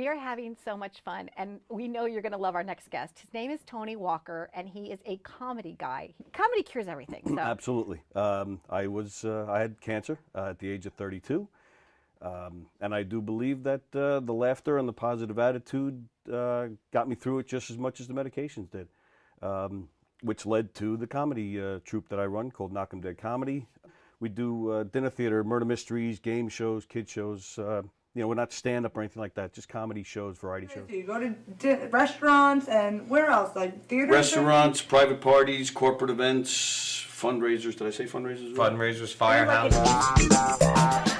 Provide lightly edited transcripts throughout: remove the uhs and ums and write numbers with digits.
we are having so much fun, and we know you're going to love our next guest. His name is Tony Walker, and he is a comedy guy. Comedy cures everything. So. Absolutely. I had cancer at the age of 32, and I do believe that the laughter and the positive attitude got me through it just as much as the medications did, which led to the comedy troupe that I run called Knockem Comedy. We do dinner theater, murder mysteries, game shows, kid shows. We're not stand-up or anything like that, just comedy shows, variety shows. You go to restaurants and where else? Like theaters? Restaurants, private parties, corporate events, fundraisers. Did I say fundraisers? Fundraisers, firehouses.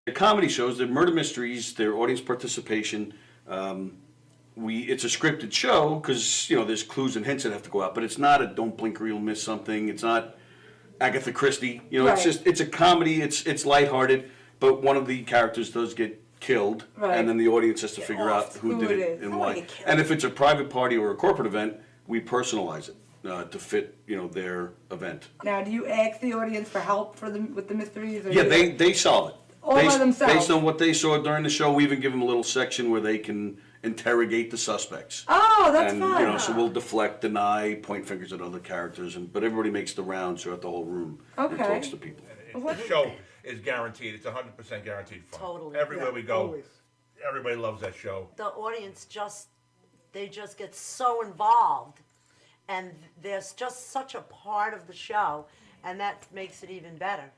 The comedy shows, they're murder mysteries, they're audience participation. It's a scripted show because there's clues and hints that have to go out, but it's not a don't blink or you'll miss something. It's not Agatha Christie. Right. It's a comedy. It's lighthearted, but one of the characters does get killed, right. And then the audience has to figure out who did it and why. And if it's a private party or a corporate event, we personalize it to fit their event. Now, do you ask the audience for help with the mysteries? Or Yeah, they solve it. All by themselves. Based on what they saw during the show, we even give them a little section where they can interrogate the suspects. Oh, that's and, fun. So we'll deflect, deny, point fingers at other characters, but everybody makes the rounds throughout the whole room and talks to people. The show is guaranteed. It's 100% guaranteed fun. Totally. Everywhere we go, always. Everybody loves that show. The audience they just get so involved, and there's just such a part of the show, and that makes it even better.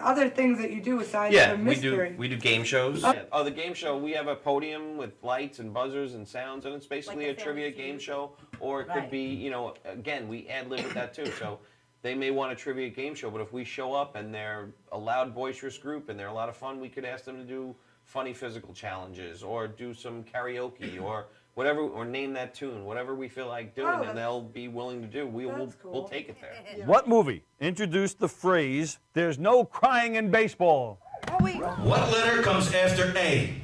Other things that you do aside from mystery. we do game shows. Oh, the game show, we have a podium with lights and buzzers and sounds, and it's basically Like a trivia game show, or it could be, again, we ad-lib with that too. So they may want a trivia game show, but if we show up and they're a loud, boisterous group and they're a lot of fun, we could ask them to do funny physical challenges or do some karaoke or whatever, or name that tune, whatever we feel like doing, and they'll be willing to do. We'll take it there. What movie introduced the phrase, "There's no crying in baseball"? What letter comes after A?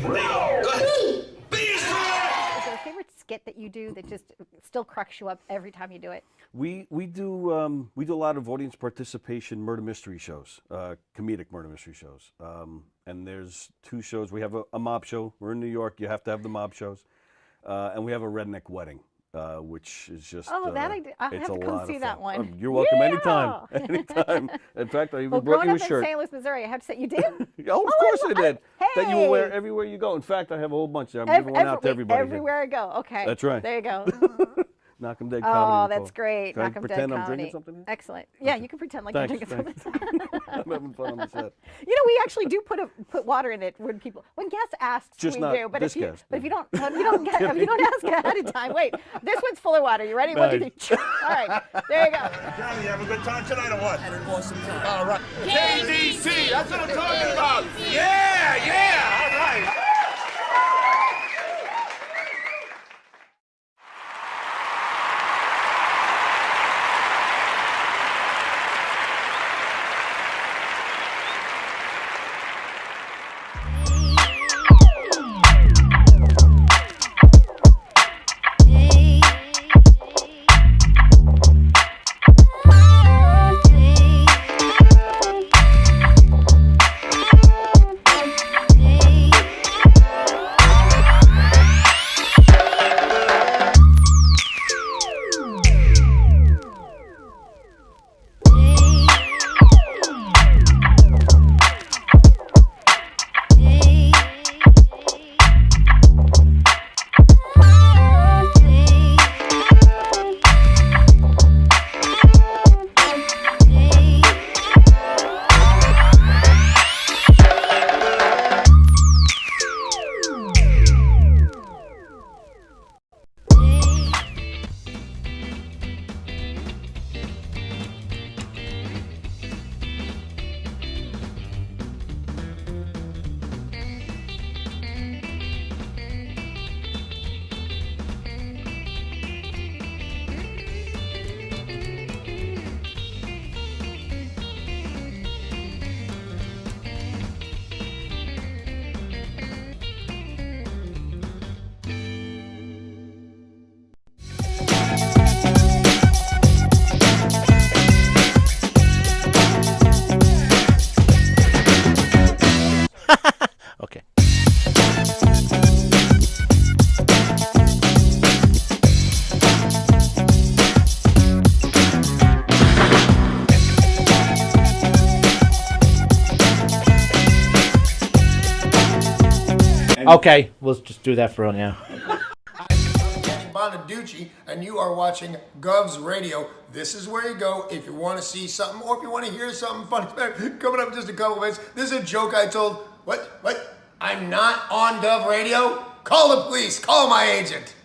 Go ahead. B is correct! Is there a favorite skit that you do that just still cracks you up every time you do it? We do a lot of audience participation murder mystery shows, comedic murder mystery shows. And there's two shows. We have a mob show. We're in New York. You have to have the mob shows. And we have a redneck wedding, which is just I have to come see that one. You're welcome anytime. Anytime. In fact, I even brought you a shirt. Growing up in St. Louis, Missouri, I have to say, you did? Oh, of course I did. Hey! That you will wear everywhere you go. In fact, I have a whole bunch. I'm giving one out to everybody. Everywhere I go. Okay. That's right. There you go. Knockem Comedy. Oh, that's great. Can I Knockem pretend I'm Comedy. drinking something? Excellent. Yeah, you can pretend like you're drinking something. I'm having fun on the set. We actually do put water in it when guests ask. Just we not do. But this if you guest, if you don't ask ahead of time, wait. This one's full of water. You ready? Nice. 1, 2, 3. All right. There you go. Johnny, you have a good time tonight or what? Had an awesome time. All right. KDC, that's what I'm talking about. Yeah, all right. Okay, we'll just do that for real now. Bonaducci, and you are watching Govs Radio. This is where you go if you want to see something or if you want to hear something funny. Coming up in just a couple minutes. This is a joke I told. What? I'm not on Gov Radio? Call the police. Call my agent.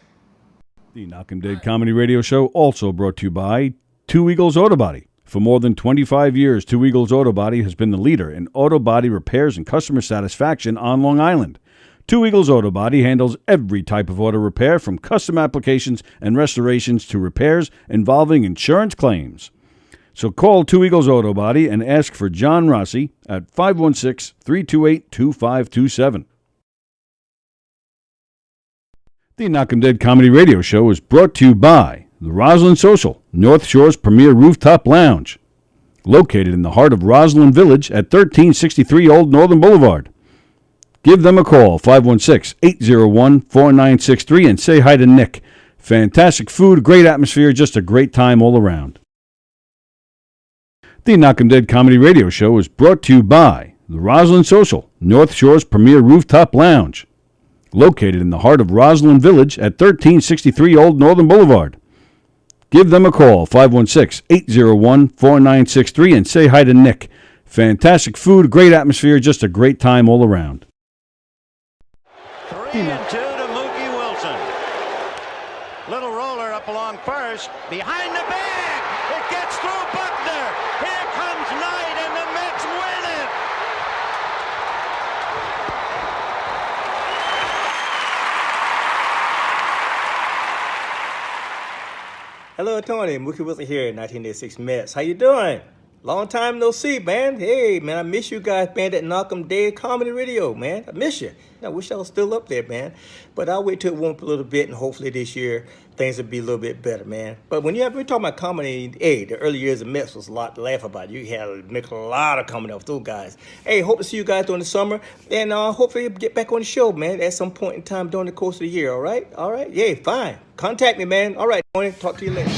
The Knockem Dead Comedy Radio Show also brought to you by Two Eagles Auto Body. For more than 25 years, Two Eagles Auto Body has been the leader in auto body repairs and customer satisfaction on Long Island. Two Eagles Auto Body handles every type of auto repair, from custom applications and restorations to repairs involving insurance claims. So call Two Eagles Auto Body and ask for John Rossi at 516-328-2527. The Knockem Dead Comedy Radio Show is brought to you by the Roslyn Social, North Shore's premier rooftop lounge. Located in the heart of Roslyn Village at 1363 Old Northern Boulevard. Give them a call, 516-801-4963, and say hi to Nick. Fantastic food, great atmosphere, just a great time all around. The Knockem Dead Comedy Radio Show is brought to you by the Roslyn Social, North Shore's premier rooftop lounge. Located in the heart of Roslyn Village at 1363 Old Northern Boulevard. Give them a call, 516-801-4963, and say hi to Nick. Fantastic food, great atmosphere, just a great time all around. 3-2 to Mookie Wilson. Little roller up along first. Behind the bag. It gets through Buckner. Here comes Knight, and the Mets win it. Hello, Tony. Mookie Wilson here, 1986 Mets. How you doing? Long time no see, man. Hey, man, I miss you guys, man, that Knockem Dead Comedy Radio, man. I miss you. I wish I was still up there, man. But I'll wait till it warm up a little bit, and hopefully this year things will be a little bit better, man. But when we're talking about comedy, hey, the early years of Mets was a lot to laugh about. You had to make a lot of comedy off those guys. Hey, hope to see you guys during the summer, and hopefully get back on the show, man, at some point in time during the course of the year, all right? All right? Yeah, fine. Contact me, man. All right, Tony. Talk to you later.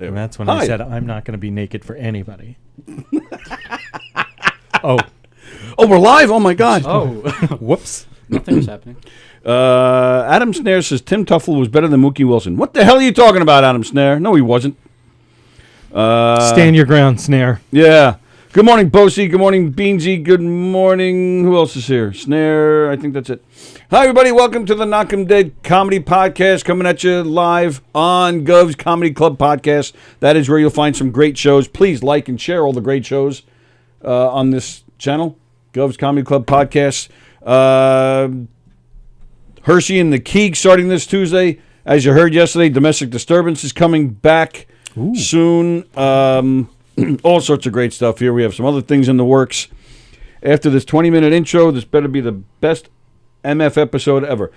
And that's when I said, I'm not going to be naked for anybody. Oh, we're live? Oh, my God. Oh, whoops. Nothing's happening. Adam Snare says Tim Tuffle was better than Mookie Wilson. What the hell are you talking about, Adam Snare? No, he wasn't. Stand your ground, Snare. Yeah. Good morning, Bosie. Good morning, Beansy. Good morning. Who else is here? Snare. I think that's it. Hi, everybody. Welcome to the Knockem Dead Comedy Podcast, coming at you live on Gov's Comedy Club Podcast. That is where you'll find some great shows. Please like and share all the great shows on this channel, Gov's Comedy Club Podcast. Hershey and the Keeg starting this Tuesday. As you heard yesterday, Domestic Disturbance is coming back soon. All sorts of great stuff here. We have some other things in the works. After this 20-minute intro, this better be the best MF episode ever.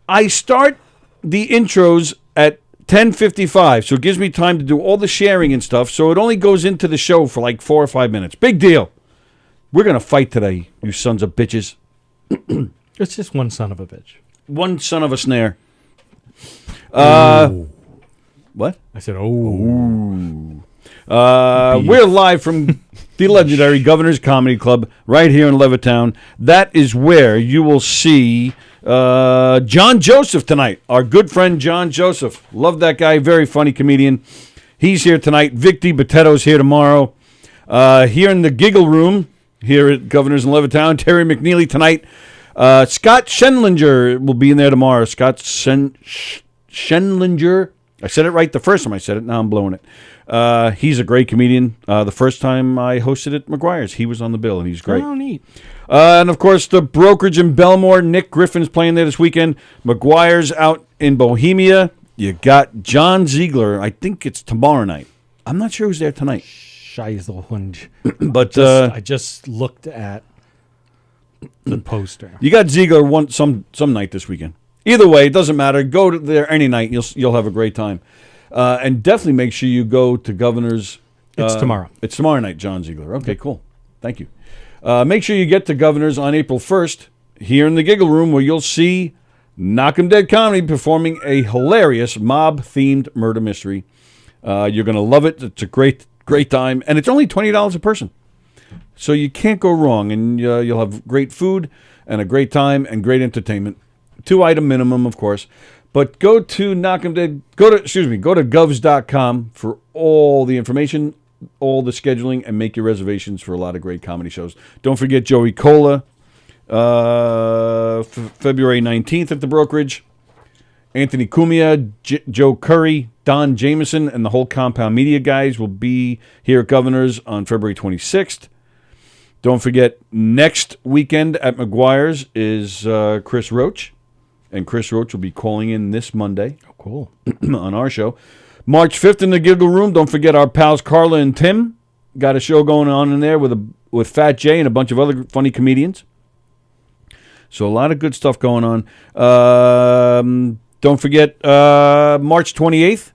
I start the intros at 10:55, so it gives me time to do all the sharing and stuff, so it only goes into the show for like 4 or 5 minutes. Big deal. We're going to fight today, you sons of bitches. It's just one son of a bitch. One son of a snare. What? I said, oh. We're live from the legendary Governor's Comedy Club right here in Levittown. That is where you will see John Joseph tonight. Our good friend John Joseph. Love that guy. Very funny comedian. He's here tonight. Vic DiBatteto's here tomorrow. Here in the Giggle Room, here at Governor's in Levittown, Terry McNeely tonight. Scott Schenlinger will be in there tomorrow. Scott Schenlinger. I said it right the first time I said it. Now I'm blowing it. He's a great comedian. The first time I hosted at McGuire's, he was on the bill, and he's great. Oh, neat. And, of course, the Brokerage in Belmore. Nick Griffin's playing there this weekend. McGuire's out in Bohemia. You got John Ziegler. I think it's tomorrow night. I'm not sure who's there tonight. Scheißelhund. But I just looked at the poster. You got Ziegler some night this weekend. Either way, it doesn't matter. Go to there any night. You'll have a great time. And definitely make sure you go to Governor's. It's tomorrow. It's tomorrow night, John Ziegler. Okay, cool. Thank you. Make sure you get to Governor's on April 1st here in the Giggle Room, where you'll see Knockem Dead Comedy performing a hilarious mob-themed murder mystery. You're going to love it. It's a great time. And it's only $20 a person. So you can't go wrong. And you'll have great food and a great time and great entertainment. 2-item minimum, of course. But go to go to govs.com for all the information, all the scheduling, and make your reservations for a lot of great comedy shows. Don't forget Joey Cola, February 19th at the Brokerage. Anthony Cumia, Joe Curry, Don Jameson, and the whole Compound Media guys will be here at Governor's on February 26th. Don't forget, next weekend at McGuire's is Chris Roach. And Chris Roach will be calling in this Monday. Oh, cool. On our show. March 5th in the Giggle Room. Don't forget our pals Carla and Tim. Got a show going on in there with Fat Jay and a bunch of other funny comedians. So a lot of good stuff going on. Don't forget March 28th,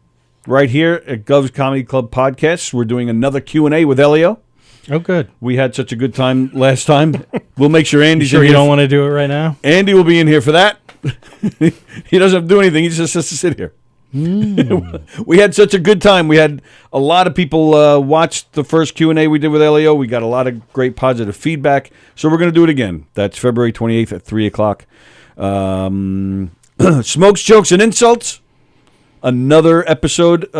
right here at Gov's Comedy Club Podcasts. We're doing another Q&A with Elio. Oh, good. We had such a good time last time. We'll make sure Andy's sure in you here. don't want to do it right now? Andy will be in here for that. He doesn't have to do anything. He just has to sit here. We had such a good time. We had a lot of people watch the first Q&A we did with Elio. We got a lot of great positive feedback. So we're going to do it again. That's February 28th at 3 o'clock. Smokes, Jokes, and Insults. Another episode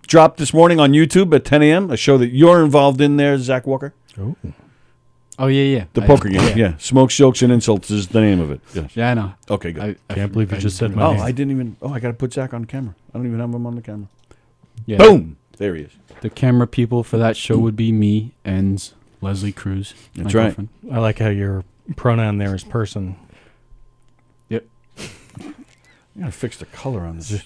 dropped this morning on YouTube at 10 a.m., a show that you're involved in there, Zach Walker. Oh, yeah. The poker game, yeah. Smokes, Jokes, and Insults is the name of it. Yes. Yeah, I know. Okay, good. I can't believe you just said my name. I didn't even... Oh, I got to put Zach on the camera. I don't even have him on the camera. Yeah. Boom! There he is. The camera people for that show would be me and Leslie Cruz. That's right. Girlfriend. I like how your pronoun there is person. Yep. You got to fix the color on this.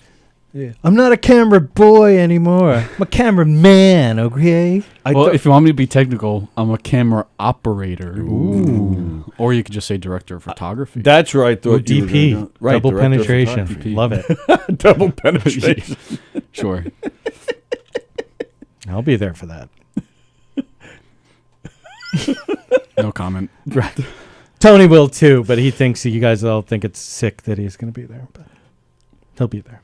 Yeah. I'm not a camera boy anymore. I'm a cameraman, okay? Well, if you want me to be technical, I'm a camera operator. Ooh. Or you could just say director of photography. That's right. DP. Right, double penetration. Love it. Double penetration. Sure. I'll be there for that. No comment. Right. Tony will too, but he thinks you guys all think it's sick that he's going to be there. But he'll be there.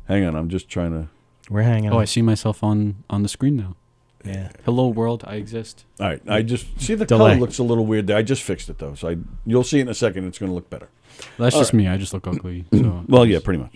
Hang on, I'm just trying to... We're hanging on. I see myself on the screen now. Yeah. Hello, world. I exist. All right. I just... See, the Delay. color looks a little weird there. I just fixed it, though. So you'll see in a second. It's going to look better. That's just me. I just look ugly. So well, yeah, pretty much.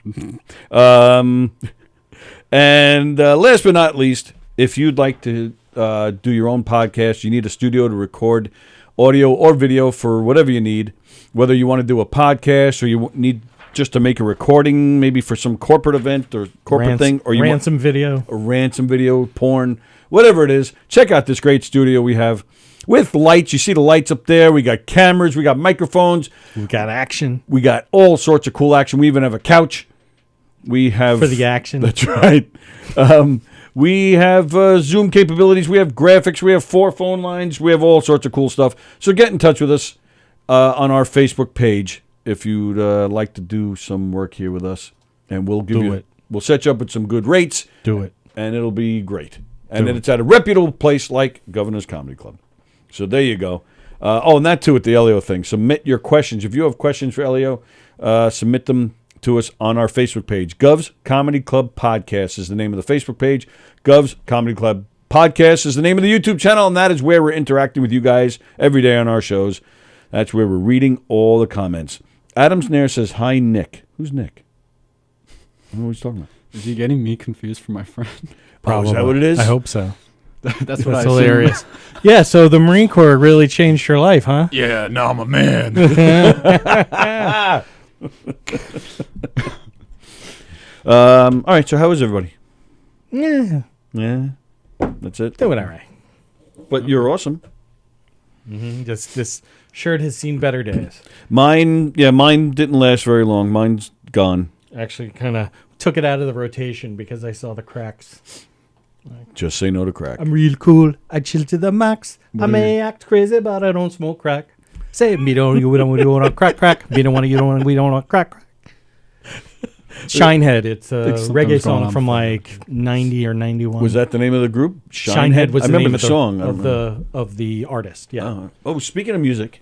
And last but not least, if you'd like to do your own podcast, you need a studio to record audio or video for whatever you need, whether you want to do a podcast or you need just to make a recording, maybe for some corporate event or corporate thing, or you ransom video, a ransom video, porn, whatever it is. Check out this great studio we have with lights. You see the lights up there. We got cameras. We got microphones. We got action. We got all sorts of cool action. We even have a couch. We have for the action. That's right. We have Zoom capabilities. We have graphics. We have 4 phone lines. We have all sorts of cool stuff. So get in touch with us on our Facebook page if you'd like to do some work here with us, and we'll give you. We'll set you up with some good rates. Do it, and it'll be great. And then it's at a reputable place like Governor's Comedy Club. So there you go. And that too at the Elio thing. Submit your questions. If you have questions for Elio, submit them to us on our Facebook page. Gov's Comedy Club Podcast is the name of the Facebook page. Gov's Comedy Club Podcast is the name of the YouTube channel, and that is where we're interacting with you guys every day on our shows. That's where we're reading all the comments. Adams Nair says, hi, Nick. Who's Nick? I don't know what he's talking about. Is he getting me confused for my friend? Probably. Is that what it is? I hope so. That's what I hilarious. assume. Yeah, so the Marine Corps really changed your life, huh? Yeah, now I'm a man. All right, so how is everybody? Yeah. Yeah. That's it? Doing all right. But you're awesome. This shirt has seen better days. Mine didn't last very long. Mine's gone. Actually, kind of took it out of the rotation because I saw the cracks. Just say no to crack. I'm real cool. I chill to the max. I may act crazy, but I don't smoke crack. Say me don't you don't want to crack. Me don't want we don't want crack. Shinehead. It's a reggae song from like 90 or 91. Was that the name of the group? Shinehead was I the remember name the song of the artist. Yeah. Oh, speaking of music,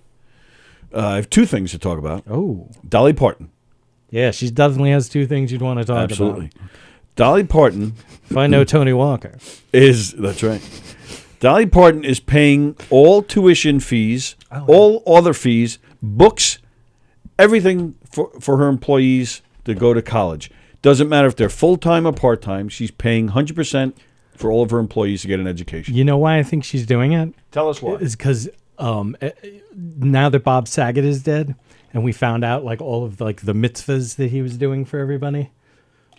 I have two things to talk about. Oh, Dolly Parton. Yeah, she definitely has two things you'd want to talk Absolutely. about. Dolly Parton. If I know Tony Walker. That's right. Dolly Parton is paying all tuition fees, all other fees, books, everything for her employees to go to college. Doesn't matter if they're full-time or part-time. She's paying 100% for all of her employees to get an education. You know why I think she's doing it? Tell us why. Is because now that Bob Saget is dead, and we found out like all of like the mitzvahs that he was doing for everybody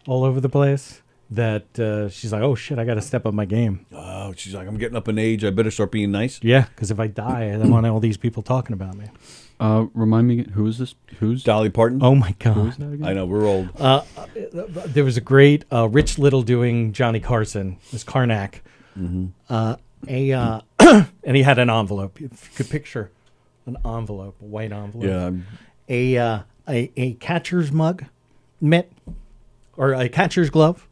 all over the place, that she's like, oh shit, I got to step up my game. Oh, she's like, I'm getting up in age. I better start being nice. Yeah, because if I die, I don't want all these people talking about me. Remind me, who is this? Who's Dolly Parton? Oh my God. Who is that again? I know, we're old. There was a great Rich Little doing Johnny Carson. It was Karnak. And he had an envelope. If you could picture an envelope, a white envelope. Yeah. A catcher's mitt, or a catcher's glove,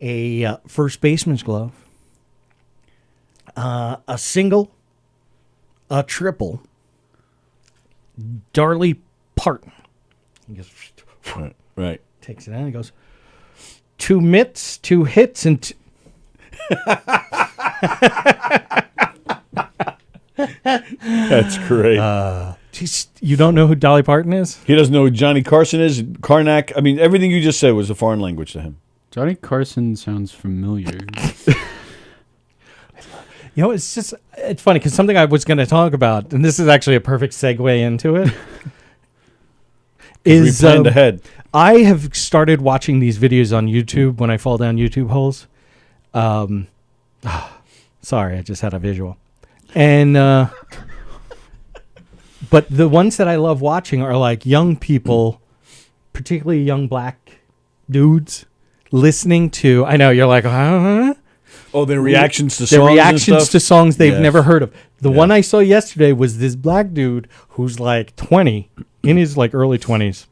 a first baseman's glove, a single, a triple, Dolly Parton. He goes, right. Takes it out and he goes, 2 mitts, 2 hits, and That's great. You don't know who Dolly Parton is? He doesn't know who Johnny Carson is. Karnak. I mean, everything you just said was a foreign language to him. Johnny Carson sounds familiar. You know, it's funny because something I was going to talk about, and this is actually a perfect segue into it, is we planned ahead. I have started watching these videos on YouTube when I fall down YouTube holes. Sorry, I just had a visual. And but the ones that I love watching are like young people, particularly young black dudes, listening to. I know you're like, huh? Oh, their reactions to songs. Their reactions to songs they've never heard of. The Yeah. one I saw yesterday was this black dude who's like 20, in his like early 20s,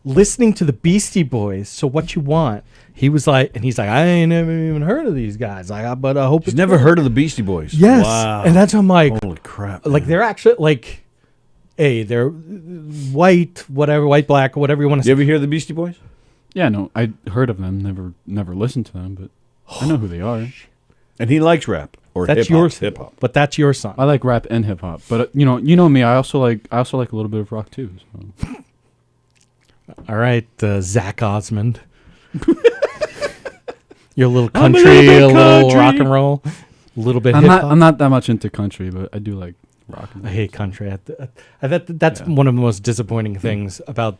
listening to the Beastie Boys. So What You Want? He was like, and he's like, I ain't never even heard of these guys. Like, but I hope He's never heard of the Beastie Boys. Yes. Wow. And that's, I'm like, holy crap. like they're actually like, hey, they're white, whatever, white, black, whatever you want to say. You ever hear the Beastie Boys? Yeah, no, I heard of them, never listened to them, but I know who they are. And he likes rap or That's hip-hop. yours, Hip-hop. but that's your song. I like rap and hip hop, but you know me. I also like a little bit of rock too. So. All right, Zach Osmond. Your little country, a little rock and roll, a little bit hip hop. I'm not that much into country, but I do like rock and I roll. hate country. That's one of the most disappointing things about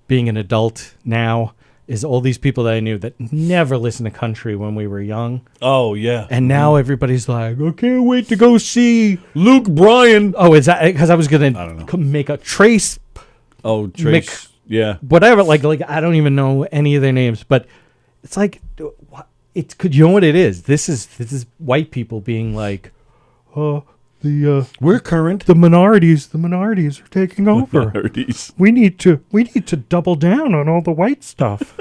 being an adult now is all these people that I knew that never listened to country when we were young. Oh, yeah. And now everybody's like, I can't wait to go see Luke Bryan. Oh, is that because I was going to make a Trace. Oh, Trace. Yeah. Whatever. Like I don't even know any of their names, but it's like, could you know what it is? This is white people being like, we're current. The minorities are taking over. Minorities. We need to double down on all the white stuff.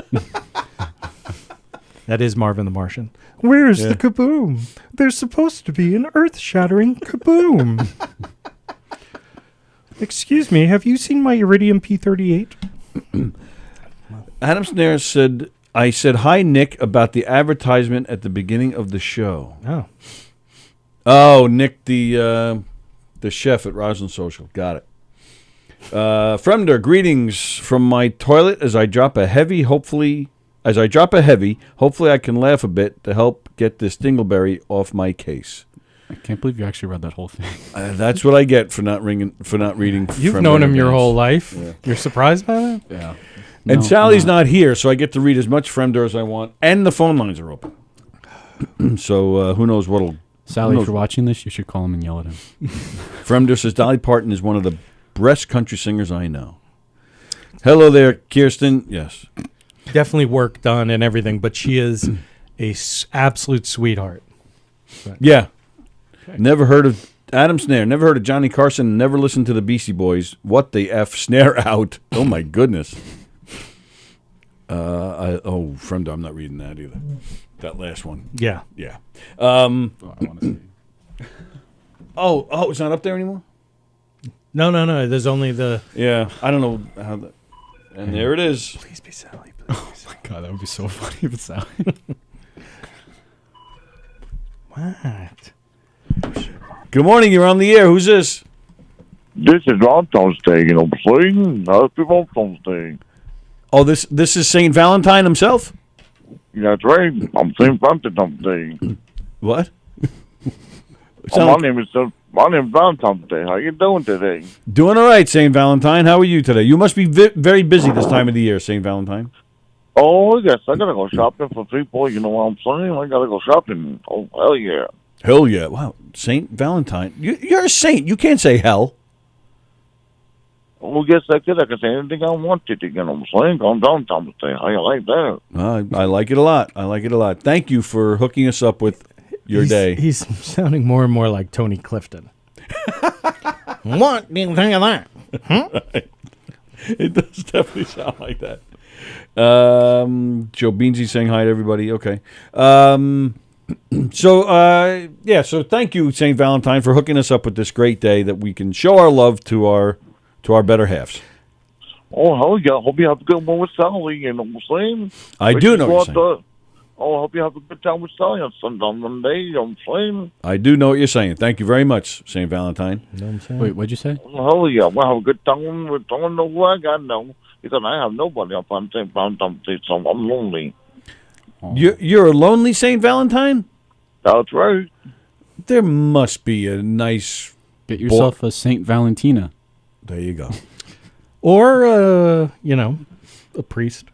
That is Marvin the Martian. Where's the kaboom? There's supposed to be an earth-shattering kaboom. Excuse me, have you seen my Iridium P-38? Adam Snare said, I said, hi, Nick, about the advertisement at the beginning of the show. Oh. Oh, Nick, the chef at Roslyn Social. Got it. Fremder, greetings from my toilet as I drop a heavy. Hopefully I can laugh a bit to help get this dingleberry off my case. I can't believe you actually read that whole thing. That's what I get for not reading. You've known him your whole life. Yeah. You're surprised by that? Yeah. And No, Sally's not here, so I get to read as much Fremder as I want, and the phone lines are open. So who knows what'll... Sally, if you're watching this, you should call him and yell at him. Fremder says, Dolly Parton is one of the best country singers I know. Hello there, Kirsten. Yes. Definitely work done and everything, but she is a absolute sweetheart. But. Yeah. Okay. Never heard of Adam Snare. Never heard of Johnny Carson. Never listened to the Beastie Boys. What the F? Snare out. Oh, my goodness. Fremder, I'm not reading that either. That last one. Yeah. Yeah. I want to see. Oh, it's not up there anymore? No. There's only the... Yeah. I don't know how that... And there it is. Please be Sally. Oh, my God. That would be so funny if it's Sally. What? Good morning. You're on the air. Who's this? This is Valentine's Day, you know what I'm saying? Happy Valentine's Day. Oh, this is St. Valentine himself? Yeah, that's right. I'm St. Valentine's Day. What? My name is Valentine's Day. How you doing today? Doing all right, St. Valentine. How are you today? You must be very busy this time of the year, St. Valentine. Oh, yes. I got to go shopping for people. You know what I'm saying? I got to go shopping. Oh, hell yeah. Hell yeah. Wow. St. Valentine. You're a saint. You can't say hell. Oh, yes, I could. I can say anything I wanted to. You know what I'm saying? On Valentine's Day. How you like that? I like it a lot. I like it a lot. Thank you for hooking us up with your day. He's sounding more and more like Tony Clifton. What do you think of that? It does definitely sound like that. Joe Beansy saying hi to everybody. Okay. So thank you, St. Valentine, for hooking us up with this great day that we can show our love to our better halves. Oh, hell yeah. Hope you have a good one with Sallie. You know what I'm saying? I do know what you're saying. I hope you have a good time with Sallie on Monday. You know what I'm saying? I do know what you're saying. Thank you very much, St. Valentine. You know what I'm saying? Wait, what'd you say? Oh, hell yeah. We'll have a good time with someone who I got now. Because I have nobody up on St. Valentine's Day, so I'm lonely. Oh. You're a lonely St. Valentine? That's right. There must be a nice... Get yourself a St. Valentina. There you go. Or, a priest.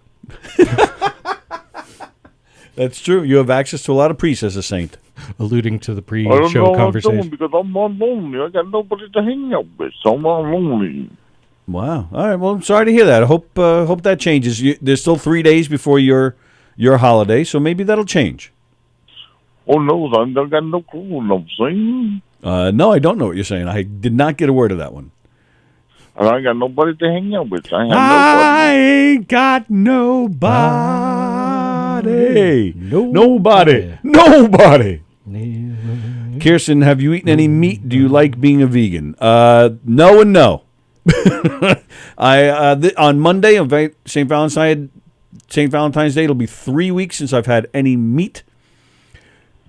That's true. You have access to a lot of priests as a saint. Alluding to the I don't know pre-show what I'm conversation. doing because I'm lonely. I got nobody to hang out with, so I'm lonely. Wow. All right. Well, I'm sorry to hear that. I hope that changes. There's still 3 days before your holiday, so maybe that'll change. Oh, no, I got no clue what I'm saying. No, I don't know what you're saying. I did not get a word of that one. And I got nobody to hang out with. I ain't got nobody. Nobody. Kirsten, have you eaten any meat? Do you like being a vegan? No and no. On Monday, on St. Valentine's Day, it'll be 3 weeks since I've had any meat.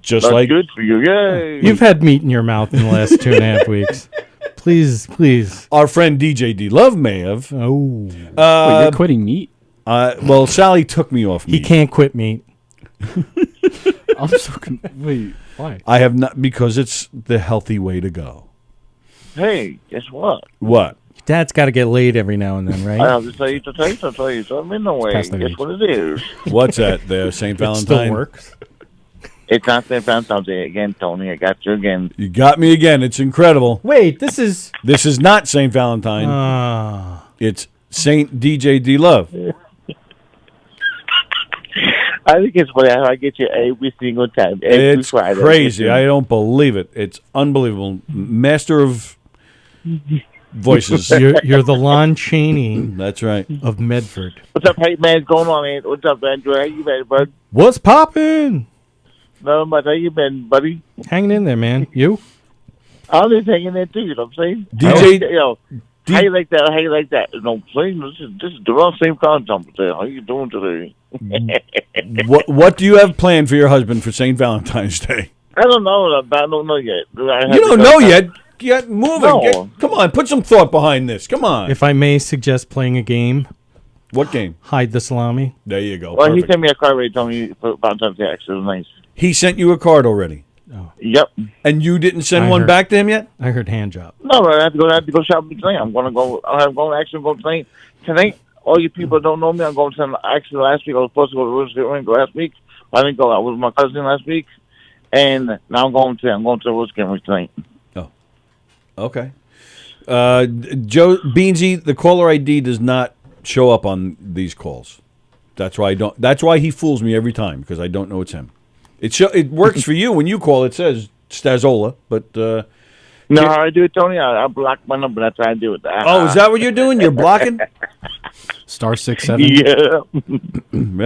That's good for you. Yay. You've had meat in your mouth in the last 2.5 weeks. Please. Our friend DJ D Love may have. Oh. Wait, you're quitting meat? Well, Sallie took me off meat. He can't quit meat. I'm so wait, why? I have not, because it's the healthy way to go. Hey, guess what? What? Dad's got to get laid every now and then, right? I have to tell you something in a way. Guess what it is? What's that there, St. Valentine? It still works. It's not St. Valentine's Day again, Tony. I got you again. You got me again. It's incredible. Wait, this is not St. Valentine. It's Saint DJ D Love. I think it's funny how I get you every single time. Every Friday. Crazy. I don't believe it. It's unbelievable. Master of voices. You're the Lon Chaney. That's right. Of Medford. What's up, hey man? What's going on, man? What's up, Andrew? How you been, bud? What's poppin'? No, but how you been, buddy? Hanging in there, man. You? I'm just hanging there too. You know what I'm saying? How you like that? How you like that? No, please. This is the wrong same content there. How you doing today? What do you have planned for your husband for St. Valentine's Day? I don't know. I don't know yet. You don't know yet? Get moving. No. Come on, put some thought behind this. Come on. If I may suggest playing a game. What game? Hide the salami. There you go. Well, Perfect. he sent me a card already. Told me for Valentine's Day. Actually, it was nice. He sent you a card already. Oh. Yep. And you didn't send one back to him yet? I heard hand job. No, I have to go shopping tonight. I'm going to go. I'm going to actually go tonight. Tonight, all you people don't know me. I'm going to actually last week. I was supposed to go to Rose Ring last week. I didn't go. I was with my cousin last week, and now I'm going to Rose Ring tonight. Oh, okay. Joe Beansy, the caller ID does not show up on these calls. That's why I don't. That's why he fools me every time because I don't know it's him. It works for you when you call. It says Stazola, but no, how I do it, Tony. I block my number. That's how I do it. Oh, is that what you're doing? You're blocking? *67. Yeah.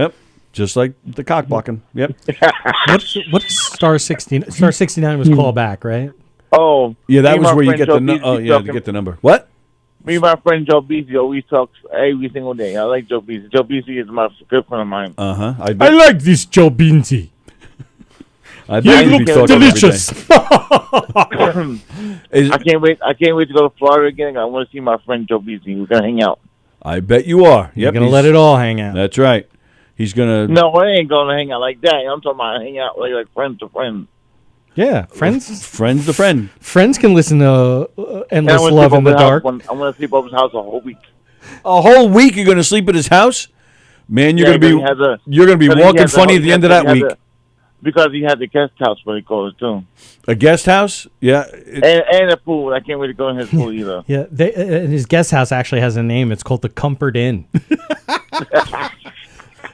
Yep. Just like the cock blocking. Yep. What is star 69? Star 69 was call back, right? Oh, yeah, that was where you get Joe to get the number. What? Me and my friend Joe Beasy always talks every single day. I like Joe Beasy. Joe Beasy is my good friend of mine. I like this Joe Beansy. I You look delicious. I can't wait. I can't wait to go to Florida again. I want to see my friend Joe Beasy. We're gonna hang out. I bet you are. You're Yep, gonna let it all hang out. That's right. He's gonna. No, I ain't gonna hang out like that. I'm talking about hang out like friend to friend. Yeah, friends. Friends to friend. Friends can listen to Endless And I wanna Love sleep in the over Dark. I'm gonna sleep over his house a whole week. A whole week you're gonna sleep at his house? Man, you're Yeah, gonna be walking funny at the end of that week. Because he had the guest house, what he calls it too. A guest house? Yeah. And a pool. I can't wait to go in his pool either. Yeah, his guest house actually has a name. It's called the Comfort Inn.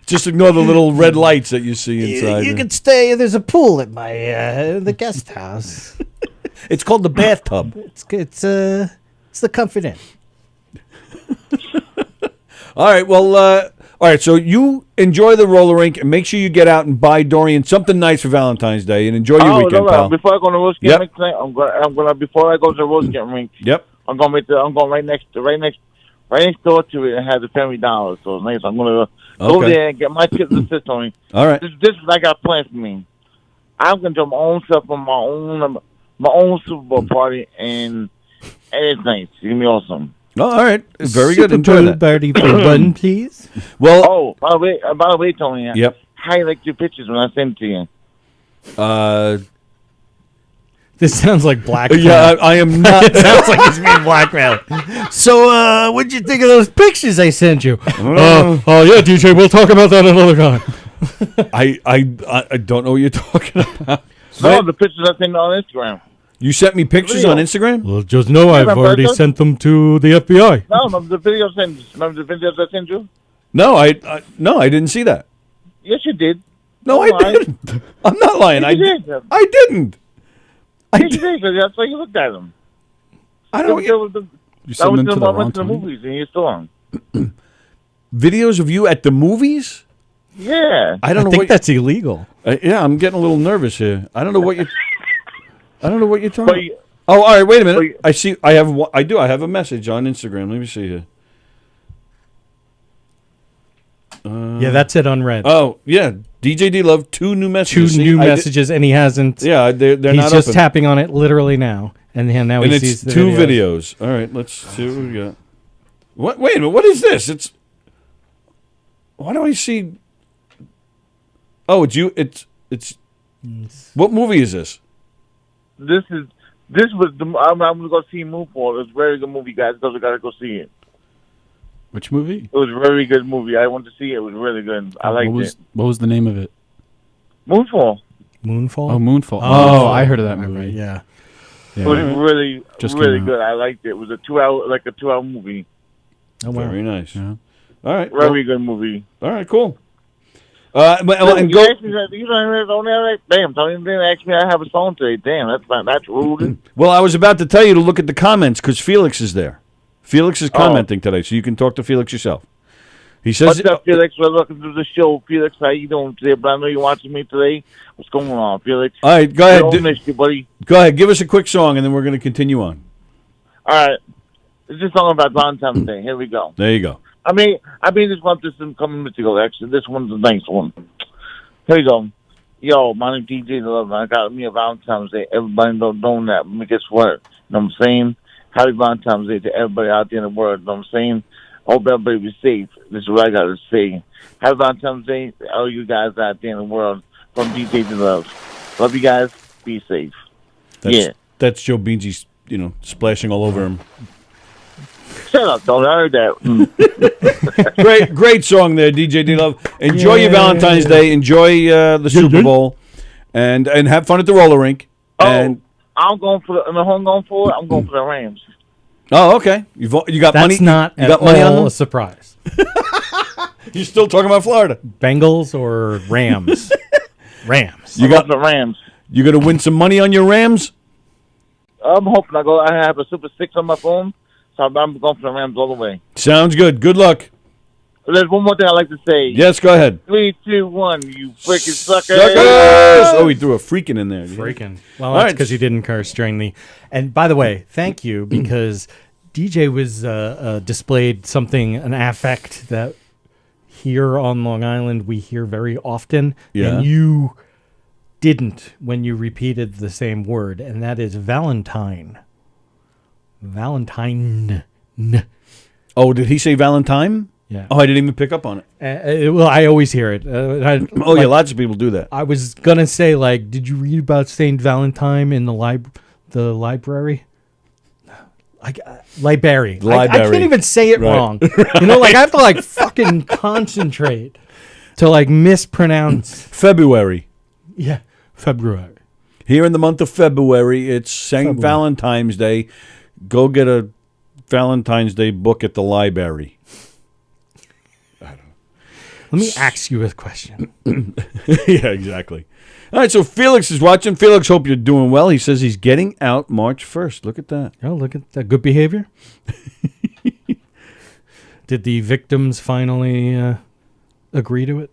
Just ignore the little red lights that you see inside. You can stay. There's a pool at my the guest house. It's called the bathtub. It's the Comfort Inn. All right. Well. All right. So you enjoy the roller rink and make sure you get out and buy Dorian something nice for Valentine's Day and enjoy your weekend, pal. Before I go to Rose Rink tonight, I'm gonna before I go to the Rose Rink. Yep. I'm going right next door to it and have the Family Dollar. So it's nice. I'm gonna go there and get my chips and sit on me. All right. This is what I got planned for me. I'm gonna do my own stuff on my own Super Bowl party and it's nice. It's gonna be awesome. Oh, all right. Very good. Enjoy Super that. Bowl party for one, please. Well. By the way, Tony. Yep. How you like your pictures when I send to you? This sounds like blackmail. Yeah, I am not. It sounds like he's being blackmailed. So, what'd you think of those pictures I sent you? Oh, yeah, DJ, we'll talk about that another time. I don't know what you're talking about. No, the pictures I sent on Instagram. You sent me pictures on Instagram? Well, just know I've already sent them to the FBI. No, remember the videos I sent you? No, I didn't see that. Yes, you did. No, I didn't. I'm not lying. Yes, you did. I didn't. Yes, you did, because that's why you looked at them. I don't. You sent them to the I wrong went to the time. movies, and you saw them. Videos of you at the movies? Yeah. I don't know. think that's illegal. Yeah, I'm getting a little nervous here. I don't know what you. I don't know what you're talking But about. Oh, all right. Wait a minute. I see. I have a message on Instagram. Let me see here. Yeah, that's it unread. Oh, yeah. DJ D Love, 2 new messages. Two new messages, and he hasn't. Yeah, they're he's not just open. tapping on it literally now, and now And he it's sees the 2 videos. All right, let's see what we got. What? Wait a minute. What is this? It's. Why do I see? Oh, it's you. It's. What movie is this? This was the. I'm gonna go see Moonfall. It's a very good movie, guys. You gotta go see it. Which movie? It was a very good movie. I went to see it. It was really good. I liked it. What was the name of it? Moonfall. Moonfall? Oh, Moonfall. Oh, I heard of that movie. Right, yeah. It was really, Just really came out. good. I liked it. It was a 2-hour movie. Oh, wow. Very nice. Yeah. All right. Very good movie. All right. Cool. You asked me, you don't have damn, Tony didn't ask me I have a song today. Damn, that's rude. Well, I was about to tell you to look at the comments because Felix is there. Felix is commenting today, so you can talk to Felix yourself. He says, "What's up, Felix? We're looking to the show, Felix. How you doing today? But I know you're watching me today. What's going on, Felix? all right, go ahead. Don't miss you, buddy. Go ahead. Give us a quick song, and then we're going to continue on. All right. It's just song about Valentine's Day. Here we go. There you go. I mean, this one, this is a couple minutes ago, actually. This one's a nice one. Here we go. Yo, my name's DJ Love. I got me a Valentine's Day. Everybody know that. But guess what? You know what I'm saying? Happy Valentine's Day to everybody out there in the world. You know what I'm saying? I hope everybody be safe. This is what I got to say. Happy Valentine's Day to all you guys out there in the world from DJ Love. Love you guys. Be safe. That's Joe Beansy, splashing all over him. Shut up, don't I heard that. Great song there, DJ D Love. Enjoy your Valentine's Day. Enjoy the Super Bowl, and have fun at the roller rink. And I'm going for I'm going for the Rams. Oh, okay. You got money. That's not you at got money all on a surprise. You're still talking about Florida. Bengals or Rams? Rams. You got the Rams. You going to win some money on your Rams? I'm hoping I have a Super 6 on my phone, so I'm going for the Rams all the way. Sounds good. Good luck. There's one more thing I'd like to say. Yes, go ahead. 3, 2, 1, you freaking suckers. Oh, he threw a freaking in there. Freaking. Well, that's because he didn't curse during the... And by the way, thank you, because DJ was displayed an affect that here on Long Island we hear very often. Yeah. And you didn't when you repeated the same word, and that is Valentine. Valentine. Oh, did he say Valentine? Yeah. Oh, I didn't even pick up on it. Well, I always hear it. Lots of people do that. I was gonna say, did you read about Saint Valentine in the library? Library. I can't even say it wrong. I have to fucking concentrate to mispronounce February. Yeah, February. Here in the month of February, it's St. Valentine's Day. Go get a Valentine's Day book at the library. Let me ask you a question. Yeah, exactly. All right, so Felix is watching. Felix, hope you're doing well. He says he's getting out March 1st. Look at that. Oh, look at that. Good behavior. Did the victims finally agree to it?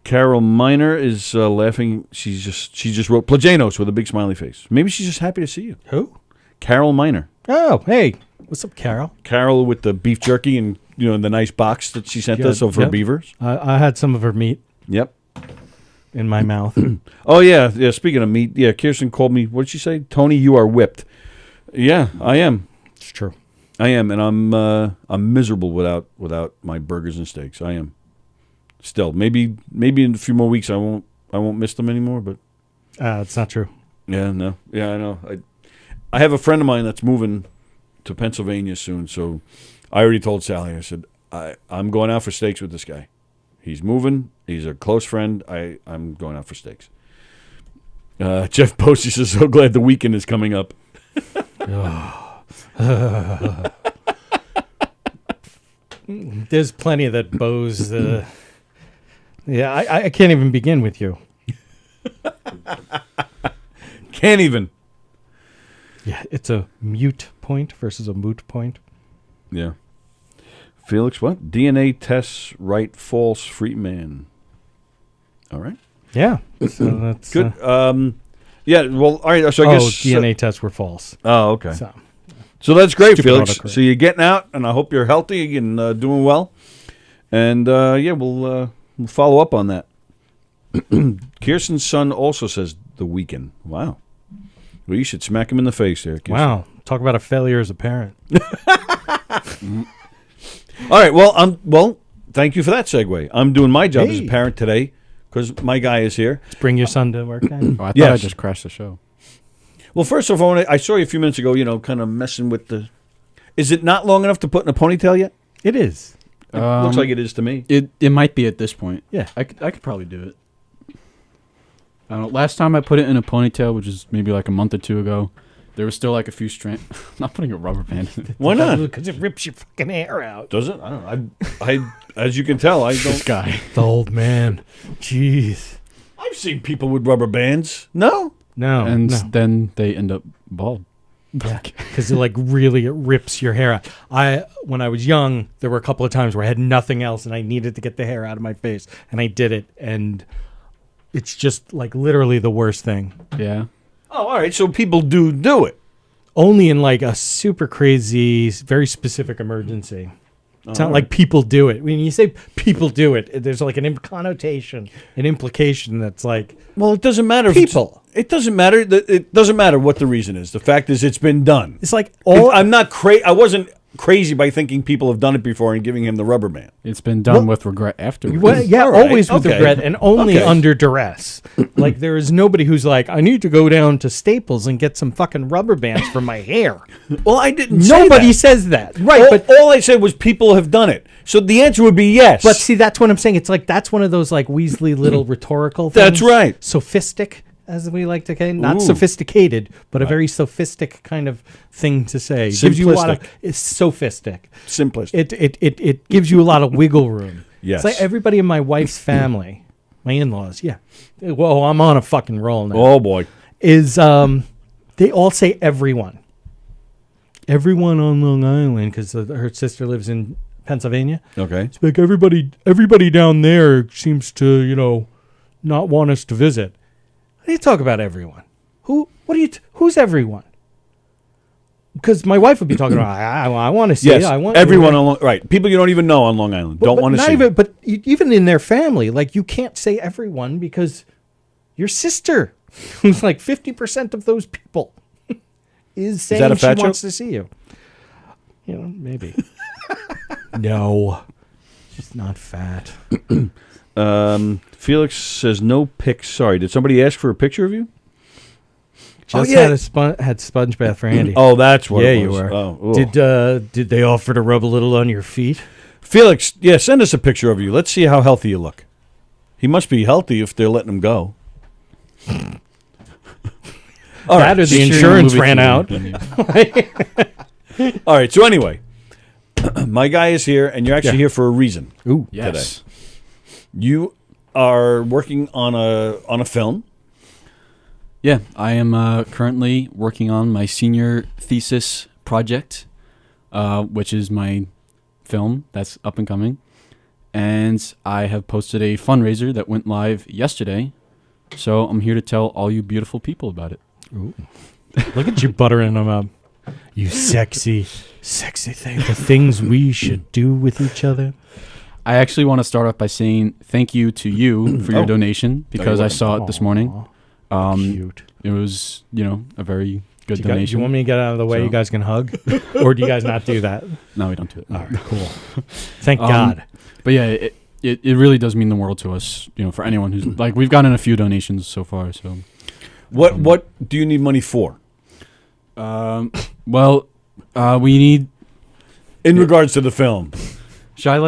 Carol Miner is laughing. She just wrote Plagianos with a big smiley face. Maybe she's just happy to see you. Who? Carol Miner. Oh, hey. What's up, Carol? Carol with the beef jerky and the nice box that she sent us of her beavers. I had some of her meat. Yep. In my mouth. Oh, yeah. Speaking of meat, Kirsten called me. What did she say? Tony, you are whipped. Yeah, I am. It's true. I am, and I'm miserable without my burgers and steaks. I am. Still, maybe in a few more weeks I won't miss them anymore. But it's not true. Yeah, no, yeah, I know. I have a friend of mine that's moving to Pennsylvania soon, so I already told Sallie. I said I'm going out for steaks with this guy. He's moving. He's a close friend. I'm going out for steaks. Jeff Posey says, "So glad the weekend is coming up." There's plenty of that Bose. I can't even begin with you. Can't even. Yeah, it's a mute point versus a moot point. Yeah. Felix, what? DNA tests right, false, free man. All right. Yeah. So that's good. Yeah. Well, all right. So I guess DNA tests were false. Oh, okay. So that's great, Felix. Autocorrect. So you're getting out, and I hope you're healthy and doing well. And we'll follow up on that. Kirsten's son also says the weekend. Wow. Well, you should smack him in the face there, Kirsten. Wow. Talk about a failure as a parent. All right. Well, thank you for that segue. I'm doing my job as a parent today because my guy is here. Let's bring your son to work. I thought I just crashed the show. Well, first of all, I saw you a few minutes ago, kind of messing with the... Is it not long enough to put in a ponytail yet? It is. It looks like it is to me. It might be at this point. Yeah. I could probably do it. I don't know. Last time I put it in a ponytail, which is maybe like a month or two ago, there was still like a few strands. I'm not putting a rubber band in it. Why not? Because it rips your fucking hair out. Does it? I don't know. I as you can tell, I don't... This guy. The old man. Jeez. I've seen people with rubber bands. No? No. And then they end up bald. Yeah, because it really rips your hair out. When I was young, there were a couple of times where I had nothing else and I needed to get the hair out of my face, and I did it, and it's just literally the worst thing. Yeah. Oh, all right. So people do it. only in like a super crazy, very specific emergency. It's not like people do it. When you say people do it, there's like an connotation, an implication that's like, well, it doesn't matter. People. It doesn't matter. It doesn't matter what the reason is. The fact is, it's been done. It's like I'm not crazy. I wasn't crazy by thinking people have done it before and giving him the rubber band. It's been done with regret afterwards. Well, yeah, All right, always with okay. regret and only Okay. under duress. Like there is nobody who's like, I need to go down to Staples and get some fucking rubber bands for my hair. Well, I didn't. Nobody say that. says that, right? But all I said was people have done it. So the answer would be yes. But see, that's what I'm saying. It's like that's one of those like Weasley little rhetorical things. That's right. Sophistic, as we like to say. Not Ooh. sophisticated, but a very sophistic kind of thing to say. Gives you a lot of Simplistic. it's sophistic. Simplistic. It gives you a lot of wiggle room. Yes. It's like everybody in my wife's family, my in-laws, yeah. Well, I'm on a fucking roll now. Oh boy. Is they all say everyone. Everyone on Long Island, because her sister lives in Pennsylvania. Okay. It's like everybody down there seems to, not want us to visit. How do you talk about everyone? Who's everyone? Because my wife would be talking about, I want to see Yes. it. I want everyone on right. People you don't even know on Long Island don't want to not see. even, but even in their family, like you can't say everyone because your sister, who's like 50% of those people, is saying that a fat she wants joke? to see you. Maybe. No, she's not fat. Felix says no pics. Sorry, did somebody ask for a picture of you? Just had sponge bath for Andy. Oh, that's what. Yeah, it you was. were. Oh, Did they offer to rub a little on your feet? Felix, yeah, send us a picture of you. Let's see how healthy you look. He must be healthy if they're letting him go. All That or the insurance ran out. All right. So anyway, my guy is here, and you're actually here for a reason. Ooh, Yes. Today. You are working on a film. Yeah, I am currently working on my senior thesis project, which is my film that's up and coming. And I have posted a fundraiser that went live yesterday. So I'm here to tell all you beautiful people about it. Ooh. Look at you buttering them up. You sexy thing. The things we should do with each other. I actually want to start off by saying thank you to you for your donation because I saw it this morning. Cute. It was, a very good Do donation. you want me to get out of the way? So- You guys can hug? Or do you guys not do that? No, we don't do it. All right, cool. Thank God. But yeah, it really does mean the world to us, for anyone who's like, we've gotten a few donations so far. So, What do you need money for? We need. In regards to the film. Shall